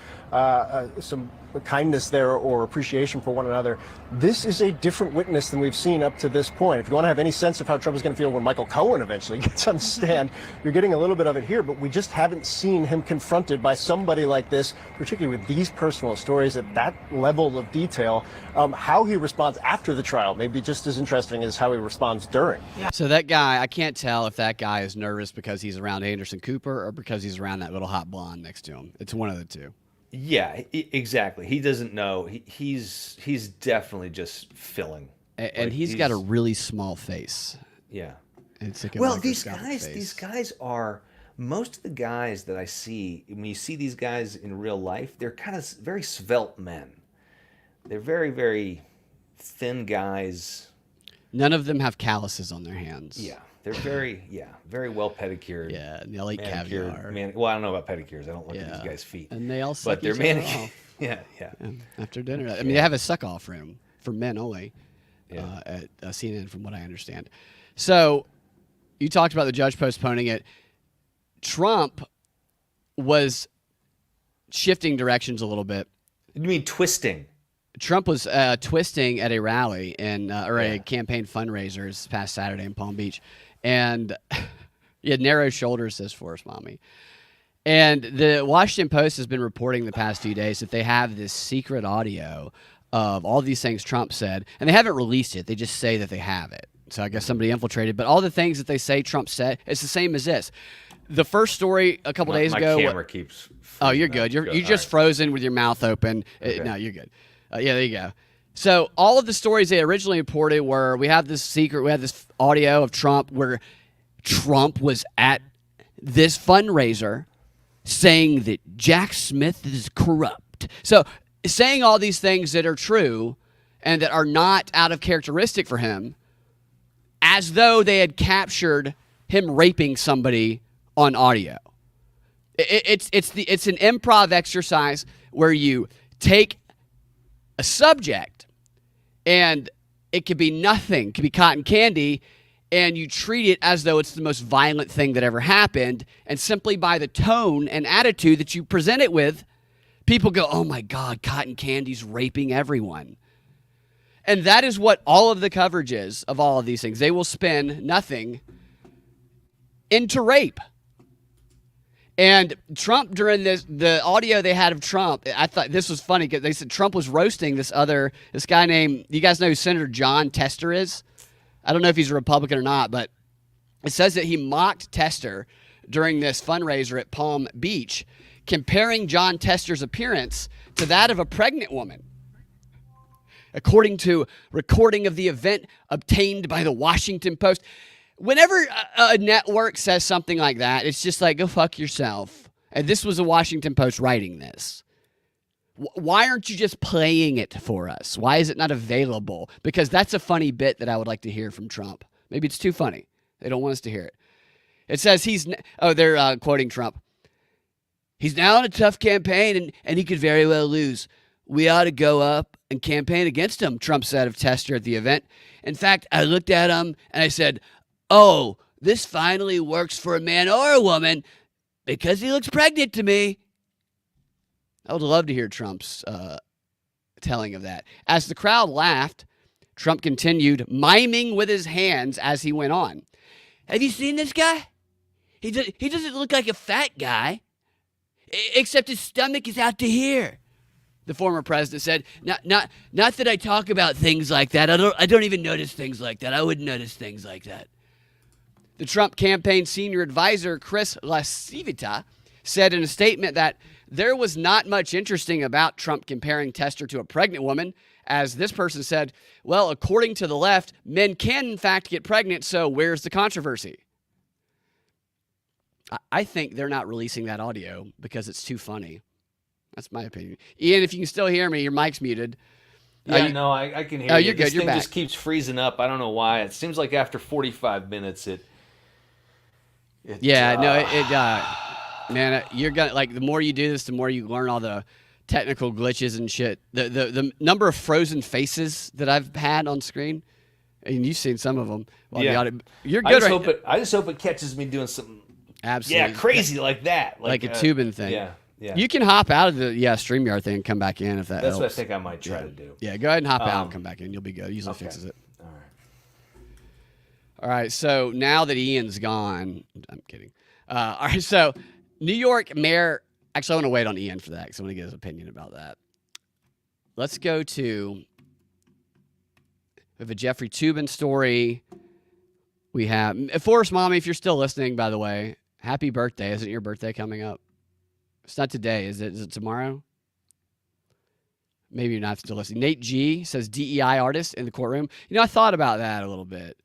some kindness there or appreciation for one another. This is a different witness than we've seen up to this point. If you want to have any sense of how Trump is going to feel when Michael Cohen eventually gets on the stand, you're getting a little bit of it here, but we just haven't seen him confronted by somebody like this, particularly with these personal stories at that level of detail. How he responds after the trial may be just as interesting as how he responds during.
So that guy, I can't tell if that guy is nervous because he's around Anderson Cooper or because he's around that little hot blonde next to him. It's one of the two.
Yeah, exactly. He doesn't know. He's definitely just filling.
And
Like,
he's got a really small face.
Yeah.
It's like a
Well, these
microscopic
guys
face.
are most of the guys that I see. When you see these guys in real life, they're kind of very svelte men. They're very, very thin guys.
None of them have calluses on their hands.
Yeah, they're very well pedicured.
Yeah, and they'll eat
manicured.
caviar.
Well, I don't know about pedicures. I don't look at
Yeah.
these guys' feet.
And they all suck
but they're
each other
manicured.
off.
Yeah.
After dinner. I mean, they have a suck-off room for men only
Yeah.
at CNN, from what I understand. So you talked about the judge postponing it. Trump was shifting directions a little bit.
You mean twisting?
Trump was twisting at a rally or a campaign fundraiser this past Saturday in Palm Beach. And he had narrow shoulders, says Forrest Mommy. And the Washington Post has been reporting the past few days that they have this secret audio of all these things Trump said. And they haven't released it. They just say that they have it. So I guess somebody infiltrated. But all the things that they say Trump said, it's the same as this. The first story a couple days ago.
My camera keeps.
Oh, you're good. You're just frozen with your mouth open.
Okay.
No, you're good. Yeah, there you go. So all of the stories they originally reported were we have this audio of Trump where Trump was at this fundraiser saying that Jack Smith is corrupt. So saying all these things that are true and that are not out of characteristic for him, as though they had captured him raping somebody on audio. It's an improv exercise where you take a subject and it could be nothing, it could be cotton candy, and you treat it as though it's the most violent thing that ever happened, and simply by the tone and attitude that you present it with, people go, oh my God, cotton candy's raping everyone. And that is what all of the coverage is of all of these things. They will spin nothing into rape. And Trump, during the audio they had of Trump, I thought this was funny because they said Trump was roasting this guy named, you guys know who Senator John Tester is? I don't know if he's a Republican or not, but it says that he mocked Tester during this fundraiser at Palm Beach, comparing John Tester's appearance to that of a pregnant woman. According to recording of the event obtained by the Washington Post. Whenever a network says something like that, it's just like, go fuck yourself. And this was the Washington Post writing this. Why aren't you just playing it for us? Why is it not available? Because that's a funny bit that I would like to hear from Trump. Maybe it's too funny. They don't want us to hear it. It says they're quoting Trump. He's now in a tough campaign and he could very well lose. We ought to go up and campaign against him, Trump said of Tester at the event. In fact, I looked at him and I said, oh, this finally works for a man or a woman because he looks pregnant to me. I would love to hear Trump's telling of that. As the crowd laughed, Trump continued miming with his hands as he went on. Have you seen this guy? He doesn't look like a fat guy, except his stomach is out to here. The former president said, not that I talk about things like that. I don't even notice things like that. I wouldn't notice things like that. The Trump campaign senior advisor, Chris LaCivita, said in a statement that there was not much interesting about Trump comparing Tester to a pregnant woman, as this person said, well, according to the left, men can in fact get pregnant, so where's the controversy? I think they're not releasing that audio because it's too funny. That's my opinion. Ian, if you can still hear me, your mic's muted.
Yeah, no, I can hear you.
You're good.
This
You're
thing
back.
just keeps freezing up. I don't know why. It seems like after 45 minutes,
man, you're gonna like the more you do this, the more you learn all the technical glitches and shit. The number of frozen faces that I've had on screen, and you've seen some of them. You're good.
I just hope it catches me doing something.
Absolutely.
Yeah, crazy like that,
like a Toobin thing.
Yeah.
You can hop out of the StreamYard thing and come back in if that
That's
helps.
what I think I might try to do.
Yeah, go ahead and hop out and come back in. You'll be good. It usually fixes it. All right. So now that Ian's gone, I'm kidding. All right. So New York Mayor. Actually, I want to wait on Ian for that because I want to get his opinion about that. Let's go to. We have a Jeffrey Toobin story. We have Forrest Mommy. If you're still listening, by the way, happy birthday! Isn't your birthday coming up? It's not today, is it? Is it tomorrow? Maybe you're not still listening. Nate G says DEI artist in the courtroom. I thought about that a little bit,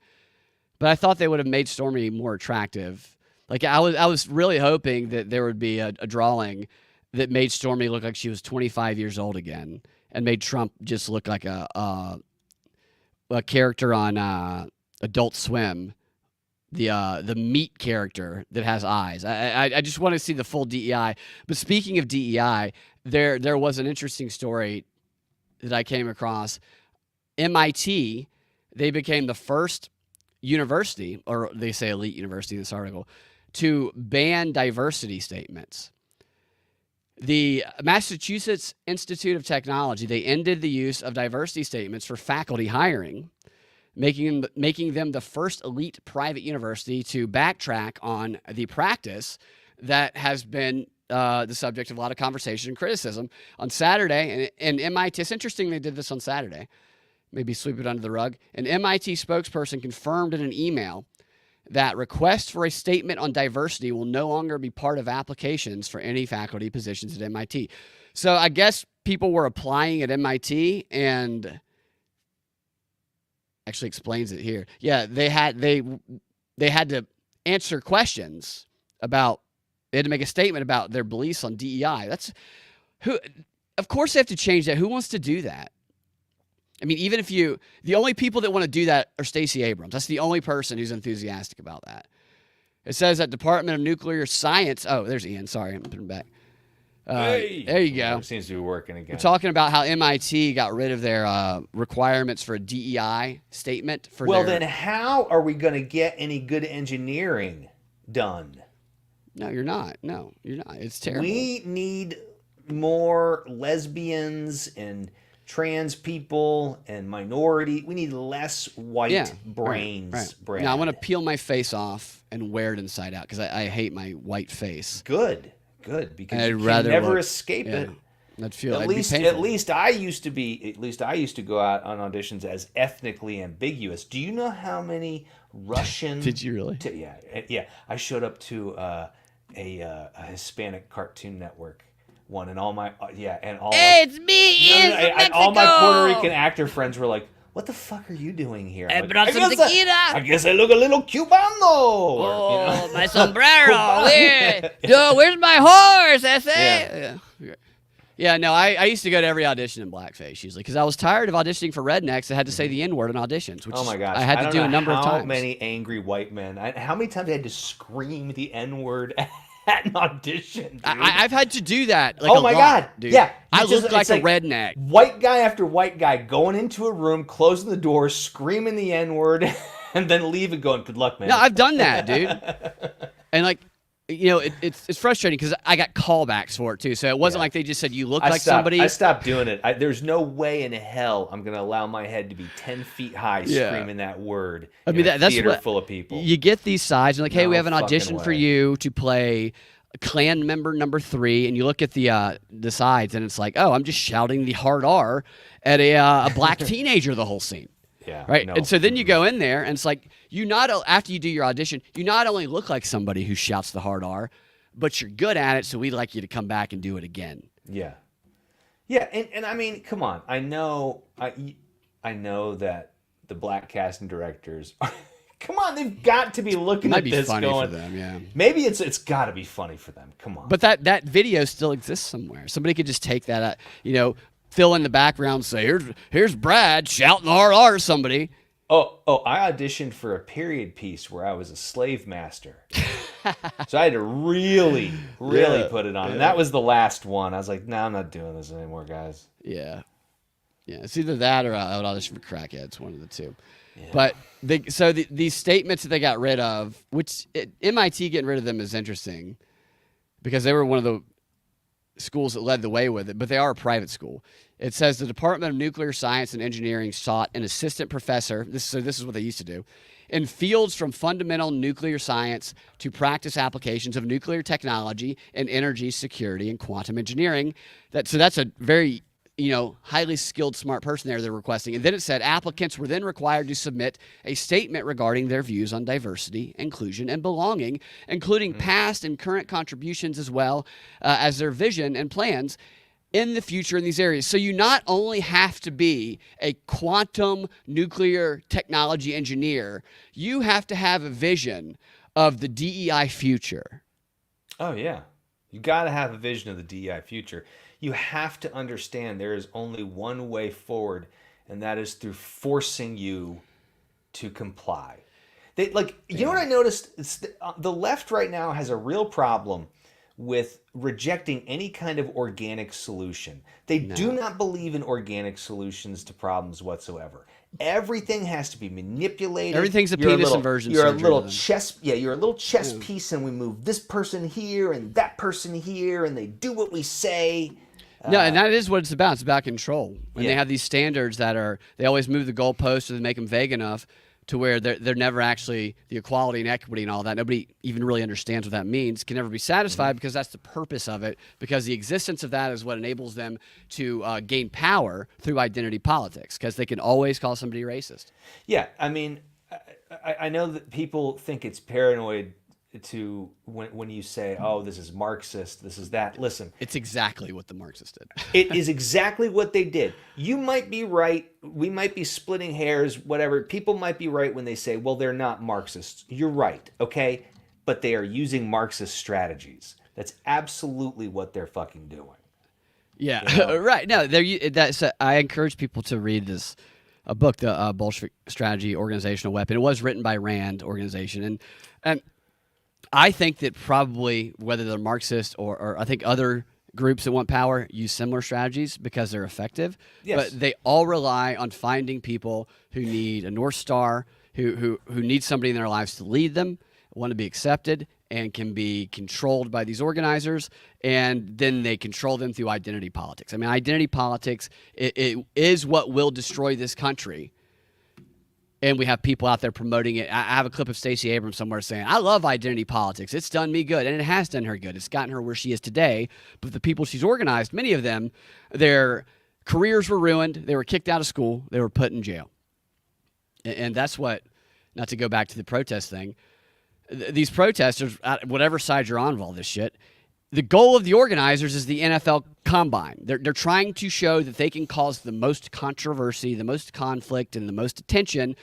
but I thought they would have made Stormy more attractive. Like I was really hoping that there would be a drawing that made Stormy look like she was 25 years old again, and made Trump just look like a character on Adult Swim. The meat character that has eyes. I just want to see the full DEI. But speaking of DEI, there was an interesting story that I came across. MIT, they became the first university, or they say elite university in this article, to ban diversity statements. The Massachusetts Institute of Technology, they ended the use of diversity statements for faculty hiring, making them the first elite private university to backtrack on the practice that has been the subject of a lot of conversation and criticism. On Saturday, and MIT, it's interesting they did this on Saturday, maybe sweep it under the rug. An MIT spokesperson confirmed in an email that requests for a statement on diversity will no longer be part of applications for any faculty positions at MIT. So I guess people were applying at MIT, and actually explains it here. Yeah, they had to answer questions about. They had to make a statement about their beliefs on DEI. That's who. Of course, they have to change that. Who wants to do that? I mean, even if the only people that want to do that are Stacey Abrams. That's the only person who's enthusiastic about that. It says that Department of Nuclear Science. Oh, there's Ian. Sorry, I'm putting him back.
Hey,
there you go.
It seems to be working again.
We're talking about how MIT got rid of their requirements for a DEI statement.
Then how are we going to get any good engineering done?
No, you're not. No, you're not. It's terrible.
We need more lesbians and trans people and minority. We need less white brains.
Right.
Brad.
Now I want to peel my face off and wear it inside out because I hate my white face.
Good, because
I'd
you can
rather
never escape it.
At least
I used to go out on auditions as ethnically ambiguous. Do you know how many Russian?
Did you really?
Yeah. I showed up to a Hispanic Cartoon Network one, and all my
it's me,
and all my Puerto Rican actor friends were like, "What the fuck are you doing here?"
I brought some tequila.
I guess I look a little Cubano.
Oh, my sombrero. Where's my horse?
Yeah, no, I used to go to every audition in blackface usually because I was tired of auditioning for rednecks that had to say the N-word in auditions. Which
oh my gosh,
I had to do a number of times.
How many angry white men? How many times I had to scream the N-word at an audition? Dude?
I've had to do that. Like
oh my god,
dude.
Yeah,
I look like a redneck.
White guy after white guy going into a room, closing the door, screaming the N-word, and then leaving, going, "Good luck, man."
No, I've done that, dude. And like. It's frustrating because I got callbacks for it too. So it wasn't like they just said you look like somebody.
I stopped doing it. There's no way in hell I'm going to allow my head to be 10 feet high screaming that word. I mean, that's theater full of people.
You get these sides and like, hey, we have an audition for you to play Klan member number 3, and you look at the sides and it's like, oh, I'm just shouting the hard R at a black teenager the whole scene.
Yeah.
Right.
No.
And so then you go in there and it's like after you do your audition, you not only look like somebody who shouts the hard R, but you're good at it. So we'd like you to come back and do it again.
Yeah. Yeah, and I mean, come on. I know that the black casting directors come on, they've got to be looking
Might
at
be
this
funny
going,
for them, yeah.
maybe it's got to be funny for them. Come on.
But that video still exists somewhere. Somebody could just take that, fill in the background, and say, here's Brad shouting RR somebody.
Oh, I auditioned for a period piece where I was a slave master. So I had to really put it on. And that was the last one. I was like, no, I'm not doing this anymore, guys.
Yeah. Yeah, it's either that or I would audition for crackheads, one of the two. Yeah. But these statements that they got rid of, which MIT getting rid of them is interesting because they were one of the schools that led the way with it, but they are a private school. It says the Department of Nuclear Science and Engineering sought an assistant professor. This is what they used to do. In fields from fundamental nuclear science to practice applications of nuclear technology and energy security and quantum engineering. That's a very highly skilled, smart person there they're requesting. And then it said applicants were then required to submit a statement regarding their views on diversity, inclusion, and belonging, including past and current contributions as well as their vision and plans in the future in these areas. So you not only have to be a quantum nuclear technology engineer, you have to have a vision of the DEI future.
Oh, yeah. You got to have a vision of the DEI future. You have to understand there is only one way forward, and that is through forcing you to comply. You know what I noticed? It's the left right now has a real problem with rejecting any kind of organic solution. They do not believe in organic solutions to problems whatsoever. Everything has to be manipulated.
Everything's a penis inversion.
You're a little chess. Yeah, you're a little chess piece, and we move this person here and that person here, and they do what we say.
No, and that is what it's about. It's about control. When they have these standards they always move the goalposts or they make them vague enough to where they're never actually the equality and equity and all that. Nobody even really understands what that means, can never be satisfied because that's the purpose of it, because the existence of that is what enables them to gain power through identity politics, because they can always call somebody racist.
Yeah, I mean, I know that people think it's paranoid to when you say, oh, this is Marxist, this is that. Listen.
It's exactly what the Marxists did.
It is exactly what they did. You might be right. We might be splitting hairs, whatever. People might be right when they say, well, they're not Marxists. You're right, okay? But they are using Marxist strategies. That's absolutely what they're fucking doing.
Yeah, right. No, I encourage people to read a book, the Bolshevik Strategy, Organizational Weapon. It was written by Rand organization, and I think that probably whether they're Marxist or I think other groups that want power use similar strategies because they're effective. Yes. But they all rely on finding people who need a North Star, who need somebody in their lives to lead them, want to be accepted, and can be controlled by these organizers, and then they control them through identity politics. I mean, identity politics it is what will destroy this country. And we have people out there promoting it. I have a clip of Stacey Abrams somewhere saying, I love identity politics. It's done me good. And it has done her good. It's gotten her where she is today. But the people she's organized, many of them, their careers were ruined. They were kicked out of school. They were put in jail. And that's what, not to go back to the protest thing, these protesters, whatever side you're on of all this shit, the goal of the organizers is the NFL Combine. They're trying to show that they can cause the most controversy, the most conflict, and the most attention.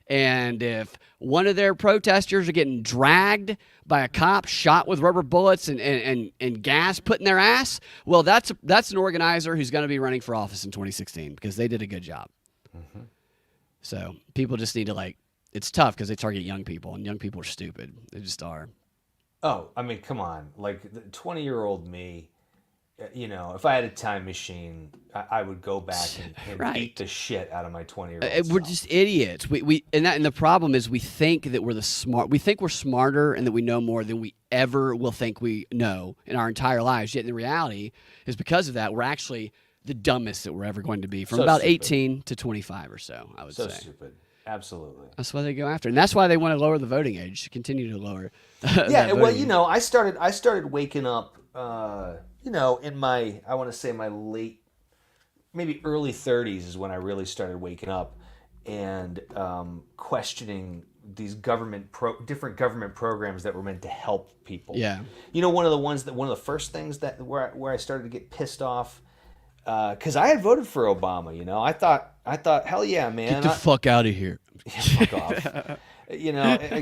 And if one of their protesters are getting dragged by a cop, shot with rubber bullets and gas put in their ass, well, that's an organizer who's going to be running for office in 2016 because they did a good job. Mm-hmm. So people just need to it's tough because they target young people, and young people are stupid. They just are.
Oh, I mean, come on. Like, the 20-year-old me, if I had a time machine, I would go back and beat the shit out of my 20-year-old
We're just idiots. And the problem is we think that we think we're smarter and that we know more than we ever will think we know in our entire lives. Yet the reality is because of that, we're actually the dumbest that we're ever going to be from about 18 to 25 or so, I would say.
So stupid. Absolutely.
That's why they go after, and that's why they want to lower the voting age. Continue to lower.
Yeah, well, I started waking up, in my, I want to say my late, maybe early 30s is when I really started waking up and questioning these different government programs that were meant to help people.
Yeah.
One of the first things where I started to get pissed off because I had voted for Obama. I thought, hell yeah, man.
Get the fuck out of here.
Fuck off.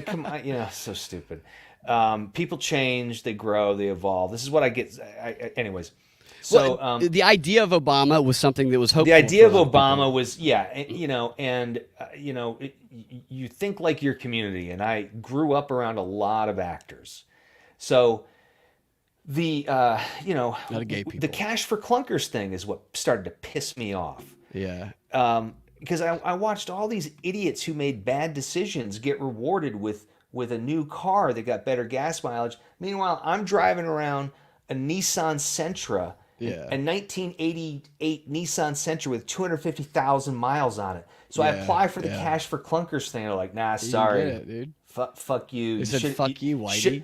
Come on, so stupid. People change, they grow, they evolve. This is what I get. Anyways. So
the idea of Obama was something that was hopeful.
The idea of
for a lot
Obama
people.
was, you think like your community, and I grew up around a lot of actors. So the
Not a gay
the
people.
cash for clunkers thing is what started to piss me off.
Yeah.
Because I watched all these idiots who made bad decisions get rewarded with a new car that got better gas mileage. Meanwhile, I'm driving around a Nissan Sentra,
Yeah.
a 1988 Nissan Sentra with 250,000 miles on it. So I
Yeah,
apply for the
yeah.
cash for clunkers thing. They're like, nah,
You
sorry.
get it, dude.
Fuck you.
They said, "Fuck you, Whitey."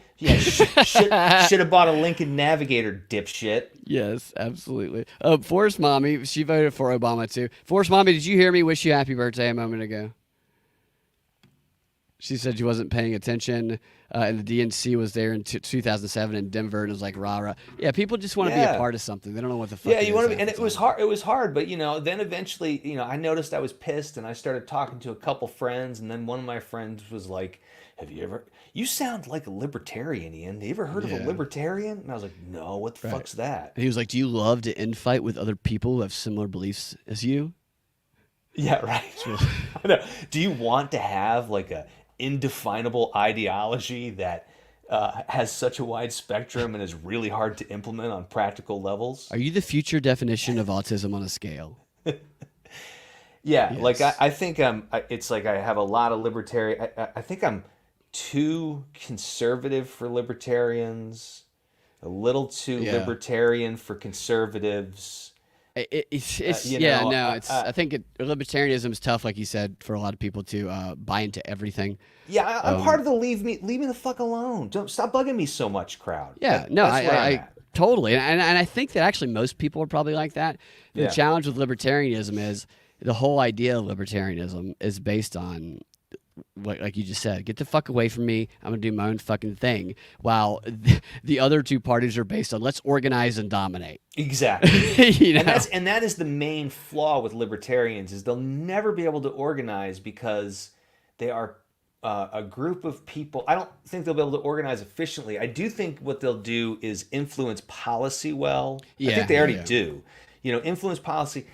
Should have bought a Lincoln Navigator, dipshit.
Yes, absolutely. Forrest Mommy, she voted for Obama too. Forrest Mommy, did you hear me wish you happy birthday a moment ago? She said she wasn't paying attention, and the DNC was there in 2007 in Denver, and it was like rah rah. Yeah, people just want to be a part of something. They don't know what the fuck.
Yeah, you
want
to be, and it was hard. It was hard, but then eventually, I noticed I was pissed, and I started talking to a couple friends, and then one of my friends was like, "Have you ever? You sound like a libertarian, Ian. Have you ever heard of a libertarian?" And I was like, "No, what the fuck's that?"
And he was like, "Do you love to infight with other people who have similar beliefs as you?"
Yeah, right. I know. Do you want to have like a indefinable ideology that has such a wide spectrum and is really hard to implement on practical levels?
Are you the future definition of autism on a scale?
Yeah,
Yes.
like I think it's like I have a lot of libertarian. I think I'm too conservative for libertarians, a little too libertarian for conservatives.
I think libertarianism is tough, like you said, for a lot of people to buy into everything.
Yeah, I'm part of the leave me the fuck alone. Don't stop bugging me so much crowd.
Yeah,
That's where I'm
I
at.
totally, and I think that actually most people are probably like that. The challenge with libertarianism is the whole idea of libertarianism is based on, like you just said, get the fuck away from me. I'm gonna do my own fucking thing. While the other two parties are based on let's organize and dominate.
Exactly.
And
And that is the main flaw with libertarians is they'll never be able to organize because they are a group of people. I don't think they'll be able to organize efficiently. I do think what they'll do is influence policy well. I think they already do. Influence policy.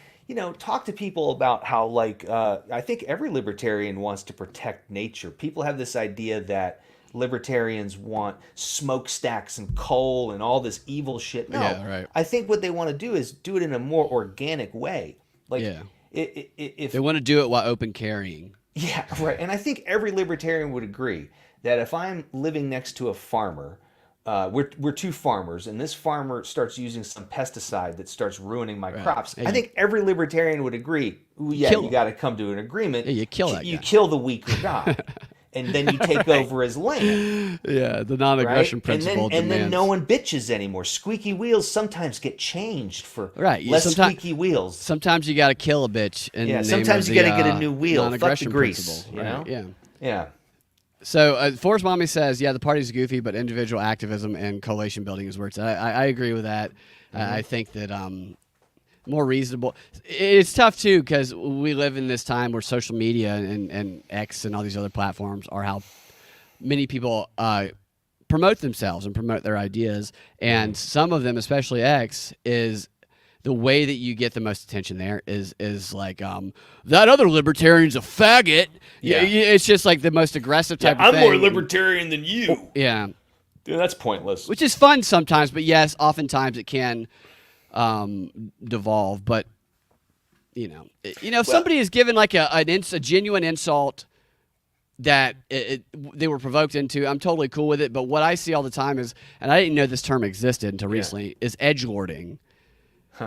Talk to people about how, I think every libertarian wants to protect nature. People have this idea that libertarians want smokestacks and coal and all this evil shit. No,
right.
I think what they want to do is do it in a more organic way. If
they want to do it while open carrying.
Yeah, right. And I think every libertarian would agree that if I'm living next to a farmer, we're two farmers, and this farmer starts using some pesticide that starts ruining my crops.
Hey,
I think every libertarian would agree. You got to come to an agreement.
Yeah, you kill that
You
guy.
kill the weaker guy, and then you take over his land.
Yeah, the non-aggression
Right?
principle.
And then no one bitches anymore. Squeaky wheels sometimes get changed for less squeaky wheels.
Sometimes you got to kill a bitch.
Sometimes you got to get a new wheel. Fuck the
non-aggression
grease.
principle,
You know?
Yeah.
Yeah.
So Forrest Mommy says, the party's goofy, but individual activism and coalition building is where it's at. I agree with that. I think that more reasonable. It's tough, too, because we live in this time where social media and X and all these other platforms are how many people promote themselves and promote their ideas. And some of them, especially X, is the way that you get the most attention there is like that other libertarian's a faggot. Yeah, it's just like the most aggressive type of thing.
I'm more libertarian than you.
Yeah,
Dude, that's pointless.
which is fun sometimes, but yes, oftentimes it can devolve. But if somebody is given like a genuine insult that they were provoked into, I'm totally cool with it. But what I see all the time is, and I didn't know this term existed until recently, is edgelording.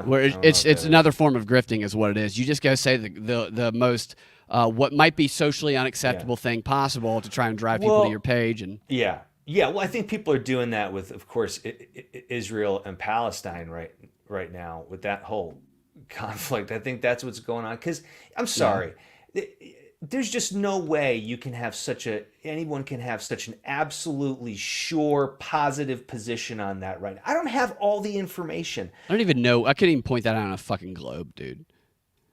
Where it's another form of grifting is what it is. You just go say the most what might be socially unacceptable thing possible to try and drive people to your page. And
yeah. Well, I think people are doing that with, of course, Israel and Palestine right now with that whole conflict. I think that's what's going on. Because I'm sorry, there's just no way anyone can have such an absolutely sure, positive position on that right now. I don't have all the information.
I don't even know. I couldn't even point that out on a fucking globe, dude.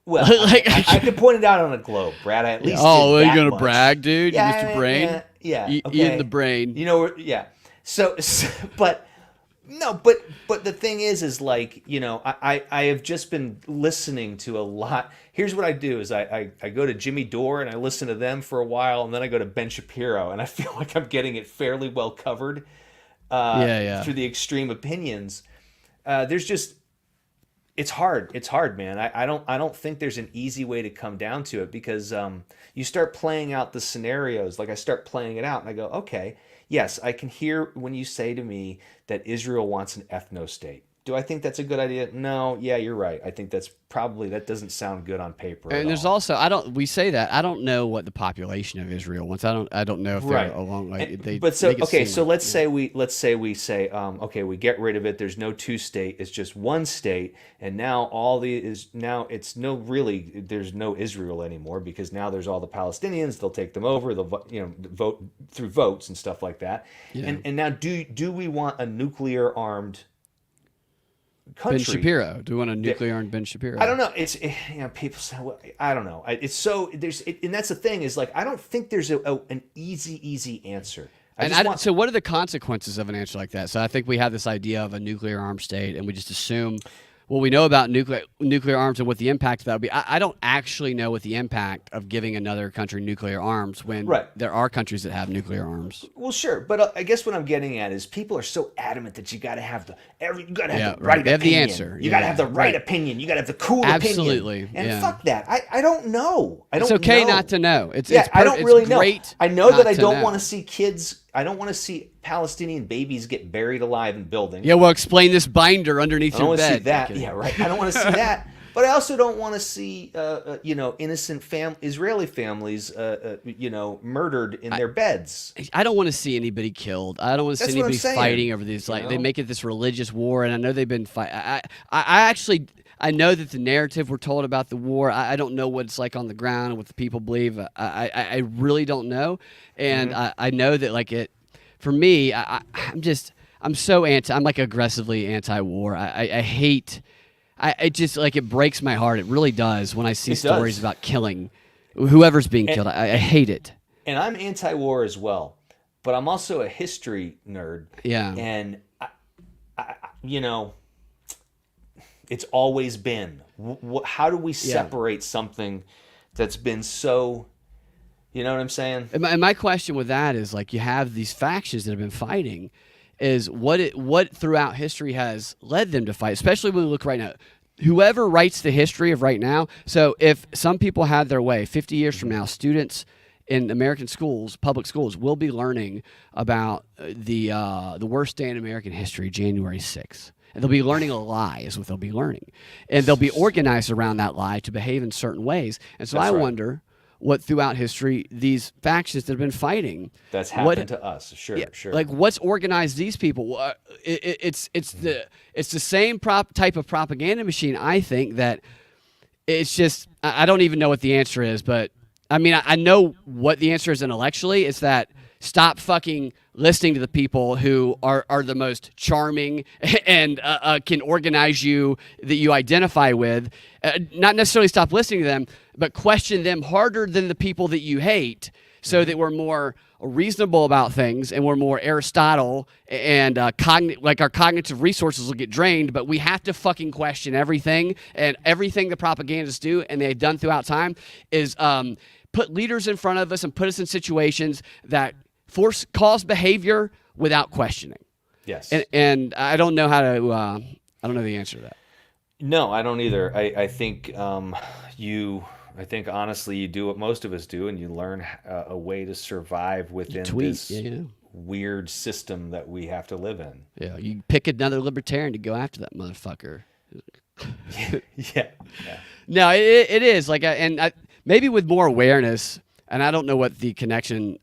Well, I could point it out on a globe, Brad. I at least
are
did
you gonna
much.
brag, dude?
Yeah,
Mr. Brain?
Yeah.
Okay.
Okay.
The brain.
You know, yeah. So but the thing is like, you know, I have just been listening to a lot. Here's what I do is I go to Jimmy Dore and I listen to them for a while, and then I go to Ben Shapiro, and I feel like I'm getting it fairly well covered through the extreme opinions. There's just, it's hard, man. I don't think there's an easy way to come down to it, because you start playing out the scenarios. Like I start playing it out and I go, okay, yes, I can hear when you say to me that Israel wants an ethno-state. Do I think that's a good idea? No. Yeah, you're right. I think that doesn't sound good on paper.
And there's also, we say that, I don't know what the population of Israel wants. I don't know if they're along like they.
But so
make it
okay,
seem
so
like-
let's say we say okay, we get rid of it. There's no two state. It's just one state, and now there's no Israel anymore, because now there's all the Palestinians. They'll take them over. They'll vote through votes and stuff like that.
Yeah.
And now do we want a nuclear armed country?
Ben Shapiro. Do we want a nuclear armed Ben Shapiro?
I don't know. It's people say, well, I don't know. It's so and that's the thing is like I don't think there's an easy answer.
So what are the consequences of an answer like that? So I think we have this idea of a nuclear armed state, and we just assume what we know about nuclear arms and what the impact of that would be. I don't actually know what the impact of giving another country nuclear arms when there are countries that have nuclear arms.
Well, sure, but I guess what I'm getting at is people are so adamant that you got to have the right opinion.
They have the answer.
You got to have the right opinion. You got to have the cool
Absolutely.
opinion. And fuck that. I don't know.
It's okay not to know.
I don't really know. I know that I don't want
to
to see kids. I don't want to see Palestinian babies get buried alive in buildings.
Yeah, well, explain this binder underneath your bed.
I don't want to see that. Yeah, right. I don't want to see that. But I also don't want to see, innocent Israeli families, murdered in their beds.
I don't want to see anybody killed. I don't want to see anybody fighting over these. Like they make it this religious war, and I know they've been fighting. I know that the narrative we're told about the war, I don't know what it's like on the ground and what the people believe. I really don't know. And I know that, like, for me, I'm like aggressively anti-war. I hate, it just, like, it breaks my heart. It really does when I see stories about killing whoever's being killed. I hate it.
And I'm anti-war as well, but I'm also a history nerd.
Yeah.
And, it's always been. How do we separate something that's been so, you know what I'm saying?
And my question with that is, like, you have these factions that have been fighting, is what throughout history has led them to fight, especially when we look right now. Whoever writes the history of right now, so if some people had their way, 50 years from now, students in American schools, public schools, will be learning about the worst day in American history, January 6th. And they'll be learning a lie is what they'll be learning. And they'll be organized around that lie to behave in certain ways. And so I wonder what throughout history these factions that have been fighting.
That's happened to us. Sure.
Like what's organized these people? It's the same type of propaganda machine, I think, that it's just, I don't even know what the answer is, but I mean, I know what the answer is intellectually. It's that stop fucking listening to the people who are the most charming and can organize you, that you identify with. Not necessarily stop listening to them, but question them harder than the people that you hate, so that we're more reasonable about things and we're more Aristotle, and our cognitive resources will get drained, but we have to fucking question everything. And everything the propagandists do, and they've done throughout time, is put leaders in front of us and put us in situations that cause behavior without questioning.
Yes.
And I don't know how to, I don't know the answer to that.
No, I don't either. I think I think honestly you do what most of us do, and you learn a way to survive within this weird system that we have to live in.
Yeah, you pick another libertarian to go after that motherfucker.
Yeah.
No, it is like, maybe with more awareness, and I don't know what the connection,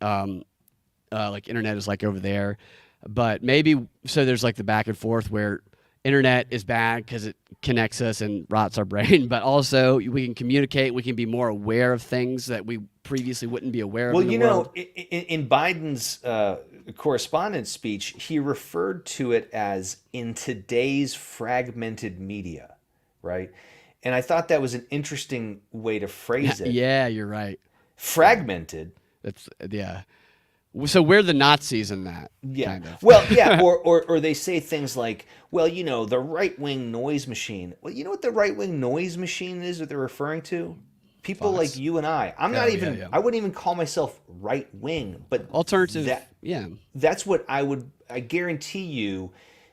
like internet is like over there, but maybe, so there's like the back and forth where internet is bad because it connects us and rots our brain, but also we can communicate. We can be more aware of things that we previously wouldn't be aware of.
Well,
in the
you
world.
know, in Biden's correspondence speech, he referred to it as in today's fragmented media, right? And I thought that was an interesting way to phrase it.
Yeah, you're right.
Fragmented.
That's So we're the Nazis in that.
Yeah.
Kind of.
Well, yeah. Or they say things like, well, you know, the right-wing noise machine. Well, you know what the right-wing noise machine is that they're referring to? People like you and I. I'm not even.
yeah.
I wouldn't even call myself right-wing, but
Alternative.
That, that's what I would. I guarantee you,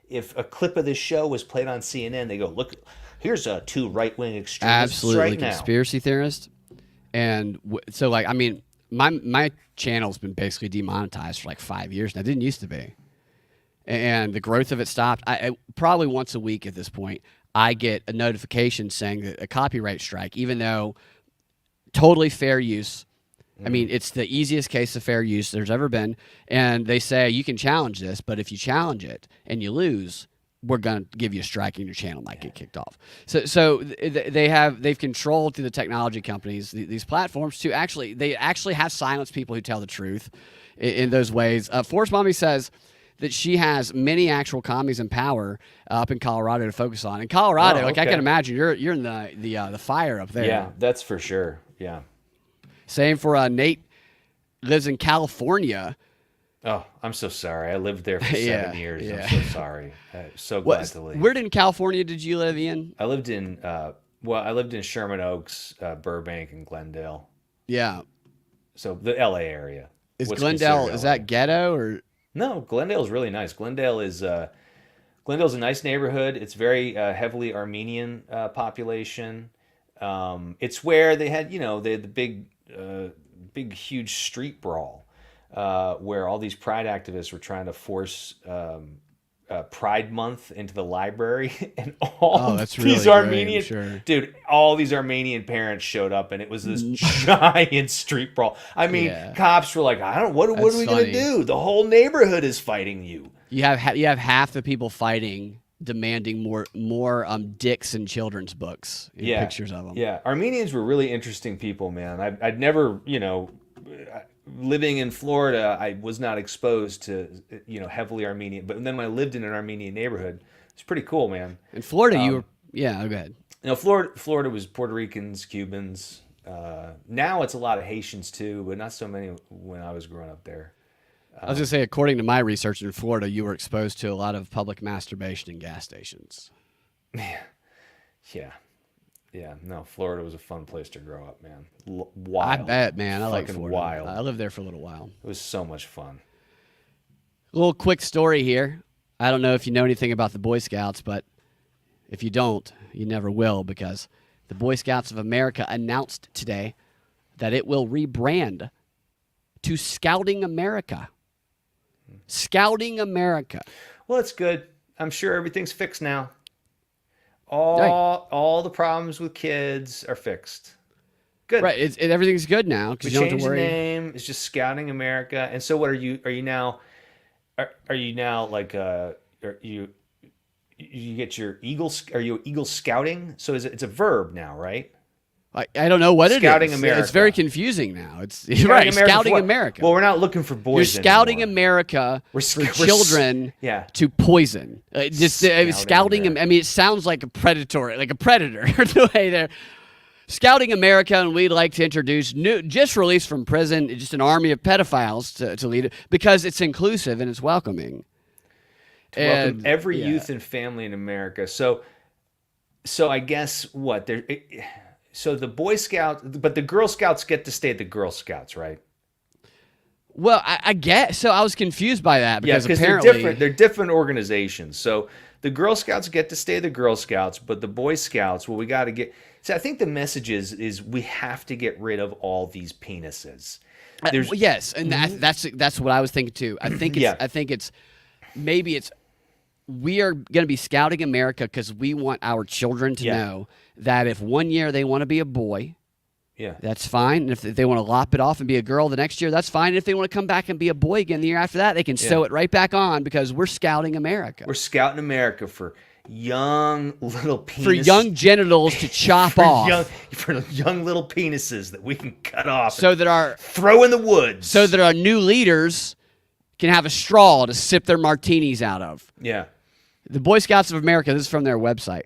if a clip of this show was played on CNN, they go, "Look, here's two right-wing extremists
Absolutely
right now."
Conspiracy theorist. And so, like, I mean, my channel's been basically demonetized for like 5 years now. It didn't used to be, and the growth of it stopped. I probably once a week at this point, I get a notification saying that a copyright strike, even though totally fair use. I mean, it's the easiest case of fair use there's ever been. And they say you can challenge this, but if you challenge it and you lose, we're going to give you a strike and your channel might get kicked off. So they've controlled through the technology companies these platforms to actually have silenced people who tell the truth in those ways. Forrest Mommy says that she has many actual commies in power up in Colorado to focus on. In Colorado, like I can imagine, you're in the fire up there.
Yeah, that's for sure. Yeah.
Same for Nate, lives in California.
Oh, I'm so sorry. I lived there for 7 years.
yeah.
I'm so sorry. I'm so glad to leave.
Where in California did you live, Ian?
I lived in I lived in Sherman Oaks, Burbank, and Glendale.
Yeah.
So the LA area.
Is
What's
Glendale,
considered
is
LA.
that ghetto or?
No, Glendale's really nice. Glendale's a nice neighborhood. It's very heavily Armenian population. It's where they had the big huge street brawl where all these pride activists were trying to force Pride Month into the library, and all
that's
these
really
Armenian
great, I'm sure.
dude, all these Armenian parents showed up, and it was this giant street brawl. I mean, cops were like, what are we gonna
funny.
do? The whole neighborhood is fighting you.
You have half the people fighting, demanding more dicks and children's books. And pictures of them.
Yeah, Armenians were really interesting people, man. I'd never, living in Florida, I was not exposed to, heavily Armenian. But then when I lived in an Armenian neighborhood, it's pretty cool, man.
In Florida, you were go ahead.
Florida was Puerto Ricans, Cubans. Now it's a lot of Haitians too, but not so many when I was growing up there.
I was gonna say, according to my research in Florida, you were exposed to a lot of public masturbation in gas stations.
Yeah, no, Florida was a fun place to grow up, man. Wild.
I bet, man. I like
Fucking
Florida.
wild.
I lived there for a little while.
It was so much fun.
A little quick story here. I don't know if you know anything about the Boy Scouts, but if you don't, you never will, because the Boy Scouts of America announced today that it will rebrand to Scouting America. Scouting America.
Well, it's good. I'm sure everything's fixed now. All the problems with kids are fixed. Good.
Right. Everything's good now
We
because you don't have
changed
to
the
worry.
name. It's just Scouting America. And so, what are you? Are you now like you get your Eagle? Are you Eagle Scouting? So it's a verb now, right?
I don't know what it is.
Scouting America.
It's very confusing now. It's
Scouting
right.
America
Scouting
for what?
America.
Well, we're not looking for boys.
You're Scouting
anymore.
America for children
to
poison. Scouting.
America.
I mean, it sounds like a predator, the way they're Scouting America, and we'd like to introduce just released from prison, just an army of pedophiles to lead it because it's inclusive and it's welcoming.
Welcome every youth and family in America. So I guess what there. So the Boy Scouts, but the Girl Scouts get to stay the Girl Scouts, right?
Well, I guess so. I was confused by that because
apparently they're different organizations. So the Girl Scouts get to stay the Girl Scouts, but the Boy Scouts, well, we got to get. So I think the message is we have to get rid of all these penises.
Yes, and that's what I was thinking too. I think it's we are going to be Scouting America because we want our children to know that if one year they want to be a boy,
Yeah.
That's fine. And if they want to lop it off and be a girl the next year, that's fine. And if they want to come back and be a boy again the year after that, they can sew it right back on because we're scouting America.
We're scouting America for young little penises.
For young genitals to chop off.
For young little penises that we can cut off
so that our
throw in the woods.
So that our new leaders can have a straw to sip their martinis out of.
Yeah.
The Boy Scouts of America, this is from their website,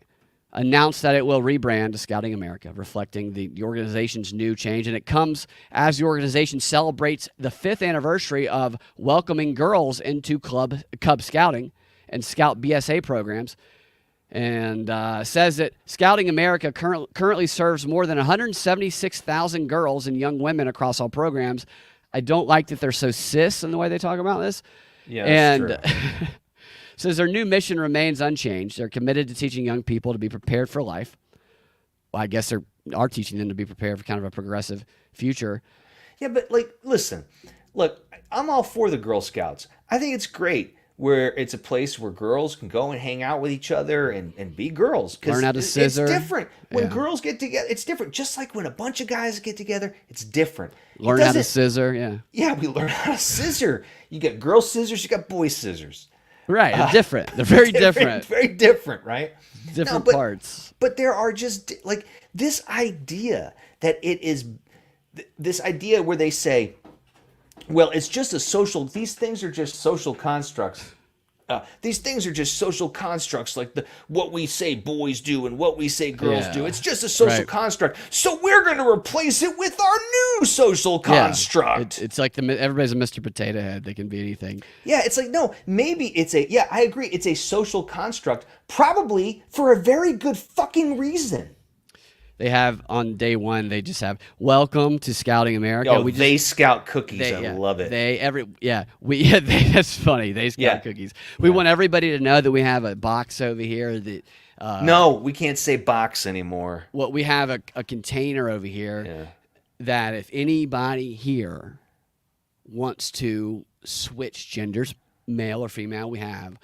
announced that it will rebrand to Scouting America, reflecting the organization's new change. And it comes as the organization celebrates the 5th anniversary of welcoming girls into Cub Scouting and Scout BSA programs. And says that Scouting America currently serves more than 176,000 girls and young women across all programs. I don't like that they're so cis in the way they talk about this.
Yeah, that's true.
Says their new mission remains unchanged. They're committed to teaching young people to be prepared for life. Well, I guess they are teaching them to be prepared for kind of a progressive future.
Yeah, but listen, look, I'm all for the Girl Scouts. I think it's great where it's a place where girls can go and hang out with each other and be girls.
Learn how to scissor.
It's different. When girls get together, it's different. Just like when a bunch of guys get together, it's different.
Learn how to scissor, yeah.
Yeah, we learn how to scissor. You got girl scissors, you got boy scissors.
Right, they're different. They're very different.
Very different, right?
Different parts.
But there are just, this idea that it is, this idea where they say, well, it's just these things are just social constructs. These things are just social constructs, like what we say boys do and what we say girls do. It's just a social construct. So we're going to replace it with our new social construct.
It's like everybody's a Mr. Potato Head. They can be anything.
Yeah, it's like, no, maybe I agree. It's a social construct, probably for a very good fucking reason.
They have on day one. They just have welcome to Scouting America.
Oh, they scout cookies. I love it.
That's funny. They scout cookies. We want everybody to know that we have a box over here. That
no, we can't say box anymore.
Well, we have a container over here that if anybody here wants to switch genders, male or female, we have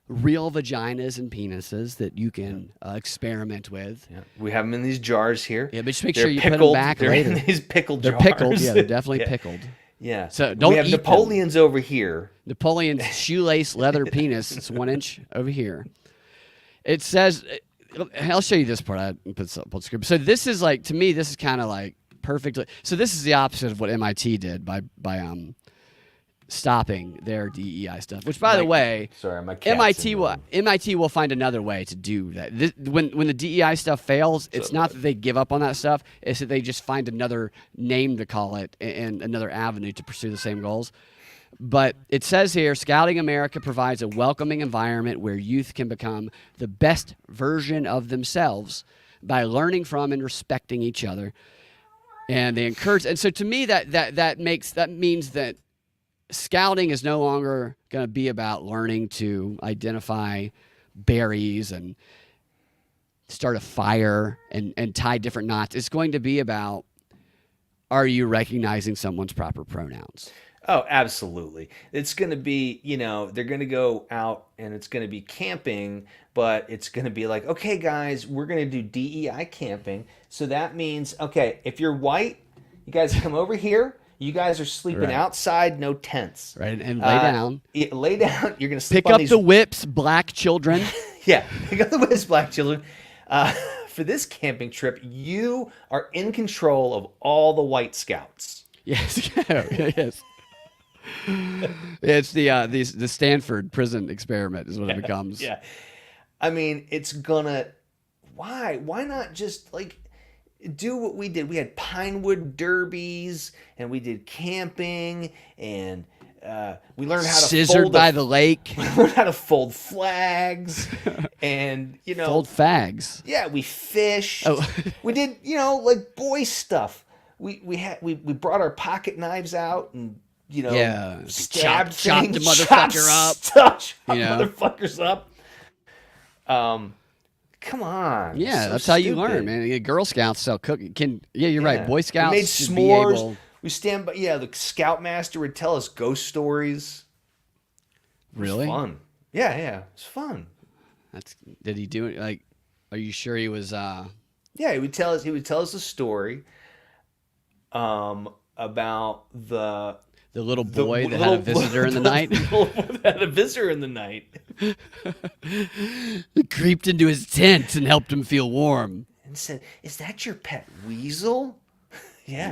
real vaginas and penises that you can experiment with.
Yeah. We have them in these jars here.
Yeah, but just make sure you put them back later.
In these pickled
jars. They're pickled. Yeah, they're definitely pickled.
Yeah.
So don't
we have
eat
Napoleon's
them.
Over here.
Napoleon's shoelace leather penis. It's 1 inch over here. It says, I'll show you this part. I put the script. So this is to me, this is kind of perfectly. So this is the opposite of what MIT did by stopping their DEI stuff. Which, by the way, MIT will find another way to do that. When the DEI stuff fails, it's not that they give up on that stuff. It's that they just find another name to call it and another avenue to pursue the same goals. But it says here, Scouting America provides a welcoming environment where youth can become the best version of themselves by learning from and respecting each other. And they encourage. And so to me, that means that Scouting is no longer going to be about learning to identify berries and start a fire and tie different knots. It's going to be about, are you recognizing someone's proper pronouns?
Oh, absolutely. It's going to be, they're going to go out and it's going to be camping, but it's going to be like, okay, guys, we're going to do DEI camping. So that means, okay, if you're white, you guys come over here. You guys are sleeping outside, no tents.
Right, and lay down.
Lay down. You're going to sleep
Pick up the whips, black children.
Yeah, pick up the whips, black children. For this camping trip, you are in control of all the White Scouts.
Yes, yes. It's the Stanford prison experiment is what it becomes.
Yeah, I mean, it's gonna. Why not just do what we did? We had Pinewood derbies, and we did camping, and we learned how to
scissored by the lake.
We learned how to fold flags, and
fold fags.
Yeah, we fished.
Oh.
We did boy stuff. We brought our pocket knives out and stabbed
chopped the
motherfuckers up. Come on.
Yeah,
so
that's how you
stupid.
learn, man. Girl Scouts sell cooking. You're right. Boy Scouts
we made s'mores. We stand by. Yeah, the Scoutmaster would tell us ghost stories.
Really?
It was fun. Yeah, it's fun.
Did he do it? Are you sure he was?
Yeah, he would tell us a story. about the
little boy that had a visitor in the night.
Had a visitor in the night.
Creeped into his tent and helped him feel warm.
And said, "Is that your pet weasel?" Yeah,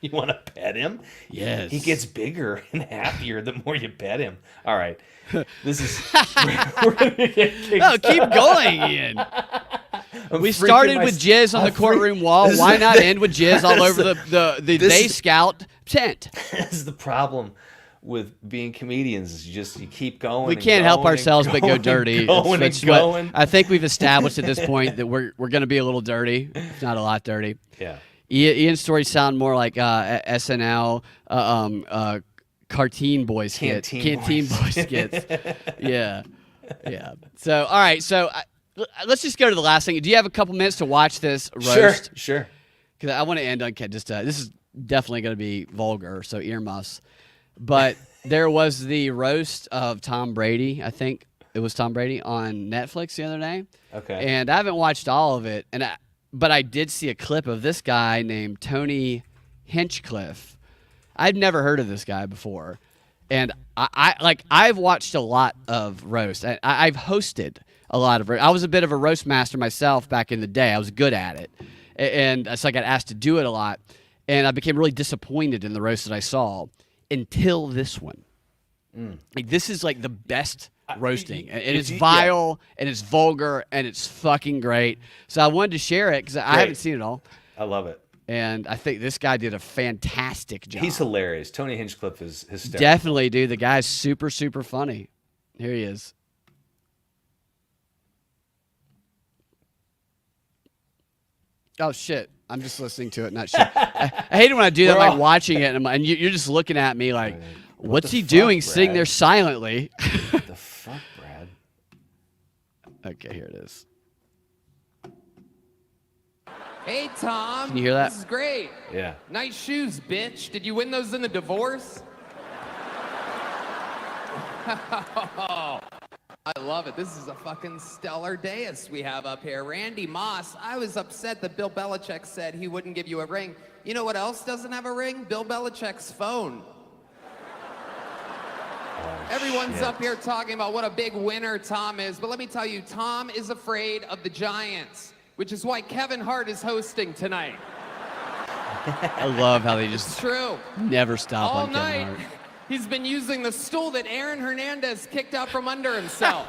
you want to pet him?
Yes.
He gets bigger and happier the more you pet him. All right. This is we're gonna get kicked
No, keep going, Ian. We started with jizz on the courtroom wall. Why not end with jizz all over the Day Scout tent?
This is the problem with being comedians. Is you keep going.
We can't help ourselves but go dirty.
Going
It's
and going.
what I think we've established at this point that we're going to be a little dirty, if not a lot dirty.
Yeah.
Ian's stories sound more like SNL, Canteen Boy skits. Canteen Boy skits. Yeah. So, all right. So, let's just go to the last thing. Do you have a couple minutes to watch this roast?
Sure.
Because I want to end on just this is definitely going to be vulgar, so earmuffs. But there was the roast of Tom Brady. I think it was Tom Brady on Netflix the other day.
Okay.
And I haven't watched all of it, but I did see a clip of this guy named Tony Hinchcliffe. I'd never heard of this guy before, and I've watched a lot of roast. I've hosted a lot of roast. I was a bit of a roast master myself back in the day. I was good at it, and so I got asked to do it a lot, and I became really disappointed in the roast that I saw until this one. Like, this is like the best roasting, and it's vile, and it's vulgar, and it's fucking great. So I wanted to share it because I haven't seen it all.
I love it.
And I think this guy did a fantastic job.
He's hilarious. Tony Hinchcliffe is hysterical.
Definitely, dude. The guy's super, super funny. Here he is. Oh, shit. I'm just listening to it, not shit. I hate it when I do that, like watching it, and you're just looking at me like, what's he doing sitting there silently?
What the fuck, Brad?
Okay, here it is.
Hey, Tom.
Can you hear that?
This is great.
Yeah.
Nice shoes, bitch. Did you win those in the divorce? I love it. This is a fucking stellar dais we have up here. Randy Moss, I was upset that Bill Belichick said he wouldn't give you a ring. You know what else doesn't have a ring? Bill Belichick's phone. Everyone's up here talking about what a big winner Tom is, but let me tell you, Tom is afraid of the Giants, which is why Kevin Hart is hosting tonight.
I love how they just
It's true.
never stop
All
on Kevin
night,
Hart.
he's been using the stool that Aaron Hernandez kicked out from under himself.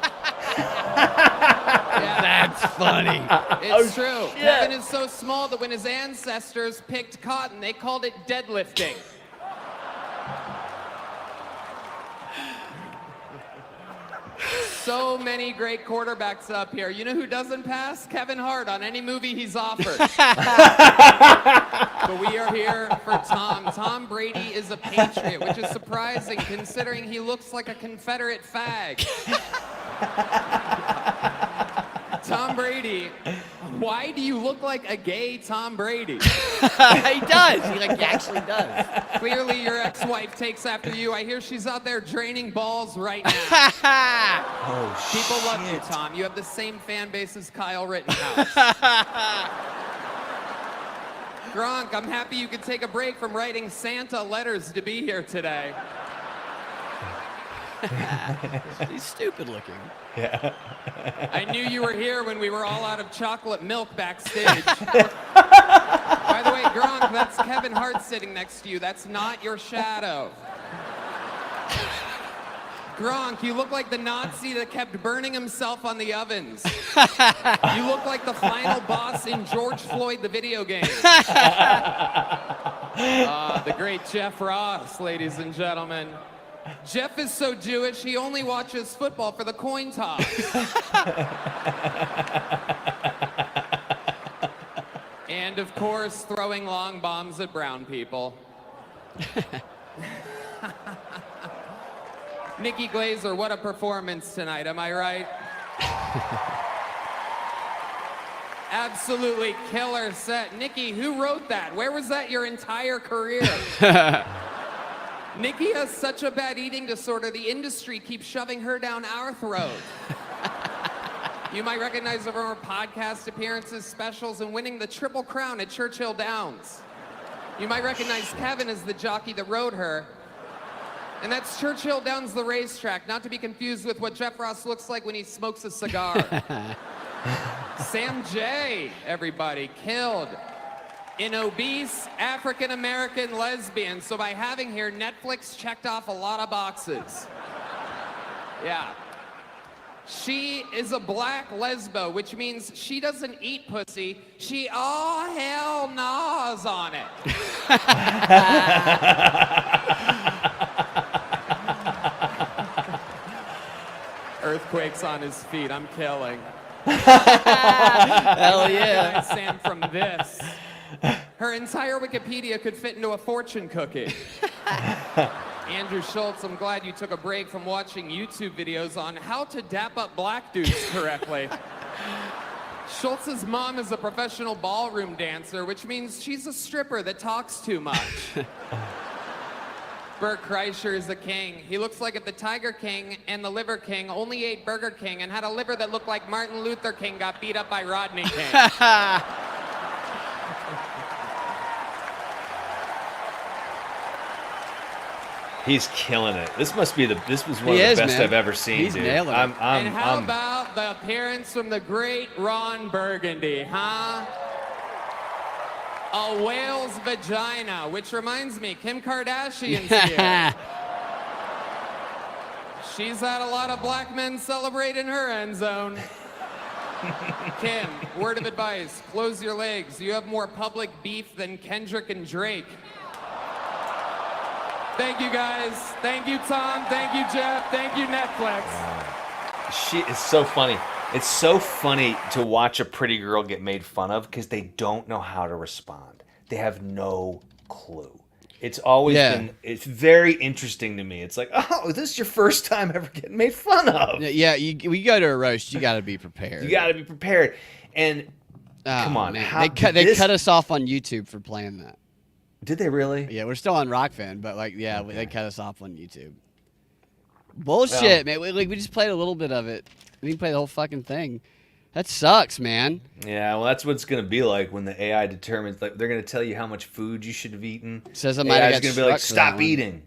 That's funny.
It's true. Kevin is so small that when his ancestors picked cotton, they called it deadlifting. So many great quarterbacks up here. You know who doesn't pass? Kevin Hart on any movie he's offered. But we are here for Tom. Tom Brady is a Patriot, which is surprising considering he looks like a Confederate fag. Tom Brady, why do you look like a gay Tom Brady?
He does. He actually does.
Clearly your ex-wife takes after you. I hear she's out there draining balls right now.
Oh,
People love you, Tom. You have the same fan base as Kyle Rittenhouse. Gronk, I'm happy you could take a break from writing Santa letters to be here today.
He's stupid looking.
Yeah.
I knew you were here when we were all out of chocolate milk backstage. By the way, Gronk, that's Kevin Hart sitting next to you. That's not your shadow. Gronk, you look like the Nazi that kept burning himself on the ovens. You look like the final boss in George Floyd, the video game. The great Jeff Ross, ladies and gentlemen. Jeff is so Jewish, he only watches football for the coin toss. And of course, throwing long bombs at brown people. Nikki Glazer, what a performance tonight, am I right? Absolutely killer set. Nikki, who wrote that? Where was that your entire career? Nikki has such a bad eating disorder, the industry keeps shoving her down our throat. You might recognize her from her podcast appearances, specials, and winning the Triple Crown at Churchill Downs. You might recognize Kevin as the jockey that rode her. And that's Churchill Downs the racetrack, not to be confused with what Jeff Ross looks like when he smokes a cigar. Sam J, everybody, killed. An obese African-American lesbian. So by having here, Netflix checked off a lot of boxes. Yeah. She is a black lesbo, which means she doesn't eat pussy. She all hell gnaws on it. Earthquakes on his feet. I'm killing.
Hell yeah.
Sam from this. Her entire Wikipedia could fit into a fortune cookie. Andrew Schultz, I'm glad you took a break from watching YouTube videos on how to dap up black dudes correctly. Schultz's mom is a professional ballroom dancer, which means she's a stripper that talks too much. Bert Kreischer is a king. He looks like if the Tiger King and the Liver King only ate Burger King and had a liver that looked like Martin Luther King got beat up by Rodney King.
He's killing it. This was one of the best I've ever seen,
He's
dude.
nailing it.
And how about the appearance from the great Ron Burgundy, huh? A whale's vagina, which reminds me, Kim Kardashian's here. She's had a lot of black men celebrate in her end zone. Kim, word of advice, close your legs. You have more public beef than Kendrick and Drake. Thank you, guys. Thank you, Tom. Thank you, Jeff. Thank you, Netflix.
She is so funny. It's so funny to watch a pretty girl get made fun of because they don't know how to respond. They have no clue. It's always been, it's very interesting to me. It's like, oh, this is your first time ever getting made fun of.
Yeah, we go to a roast, you got to be prepared.
You got to be prepared. And come on.
Man. They cut us off on YouTube for playing that.
Did they really?
Yeah, we're still on Rockfin, but they cut us off on YouTube. Bullshit, man. We just played a little bit of it. We didn't play the whole fucking thing. That sucks, man.
Yeah, well, that's what it's going to be like when the AI determines. Like, they're going to tell you how much food you should have eaten.
Says I might have got
going to be like,
struck for that
stop
one."
eating.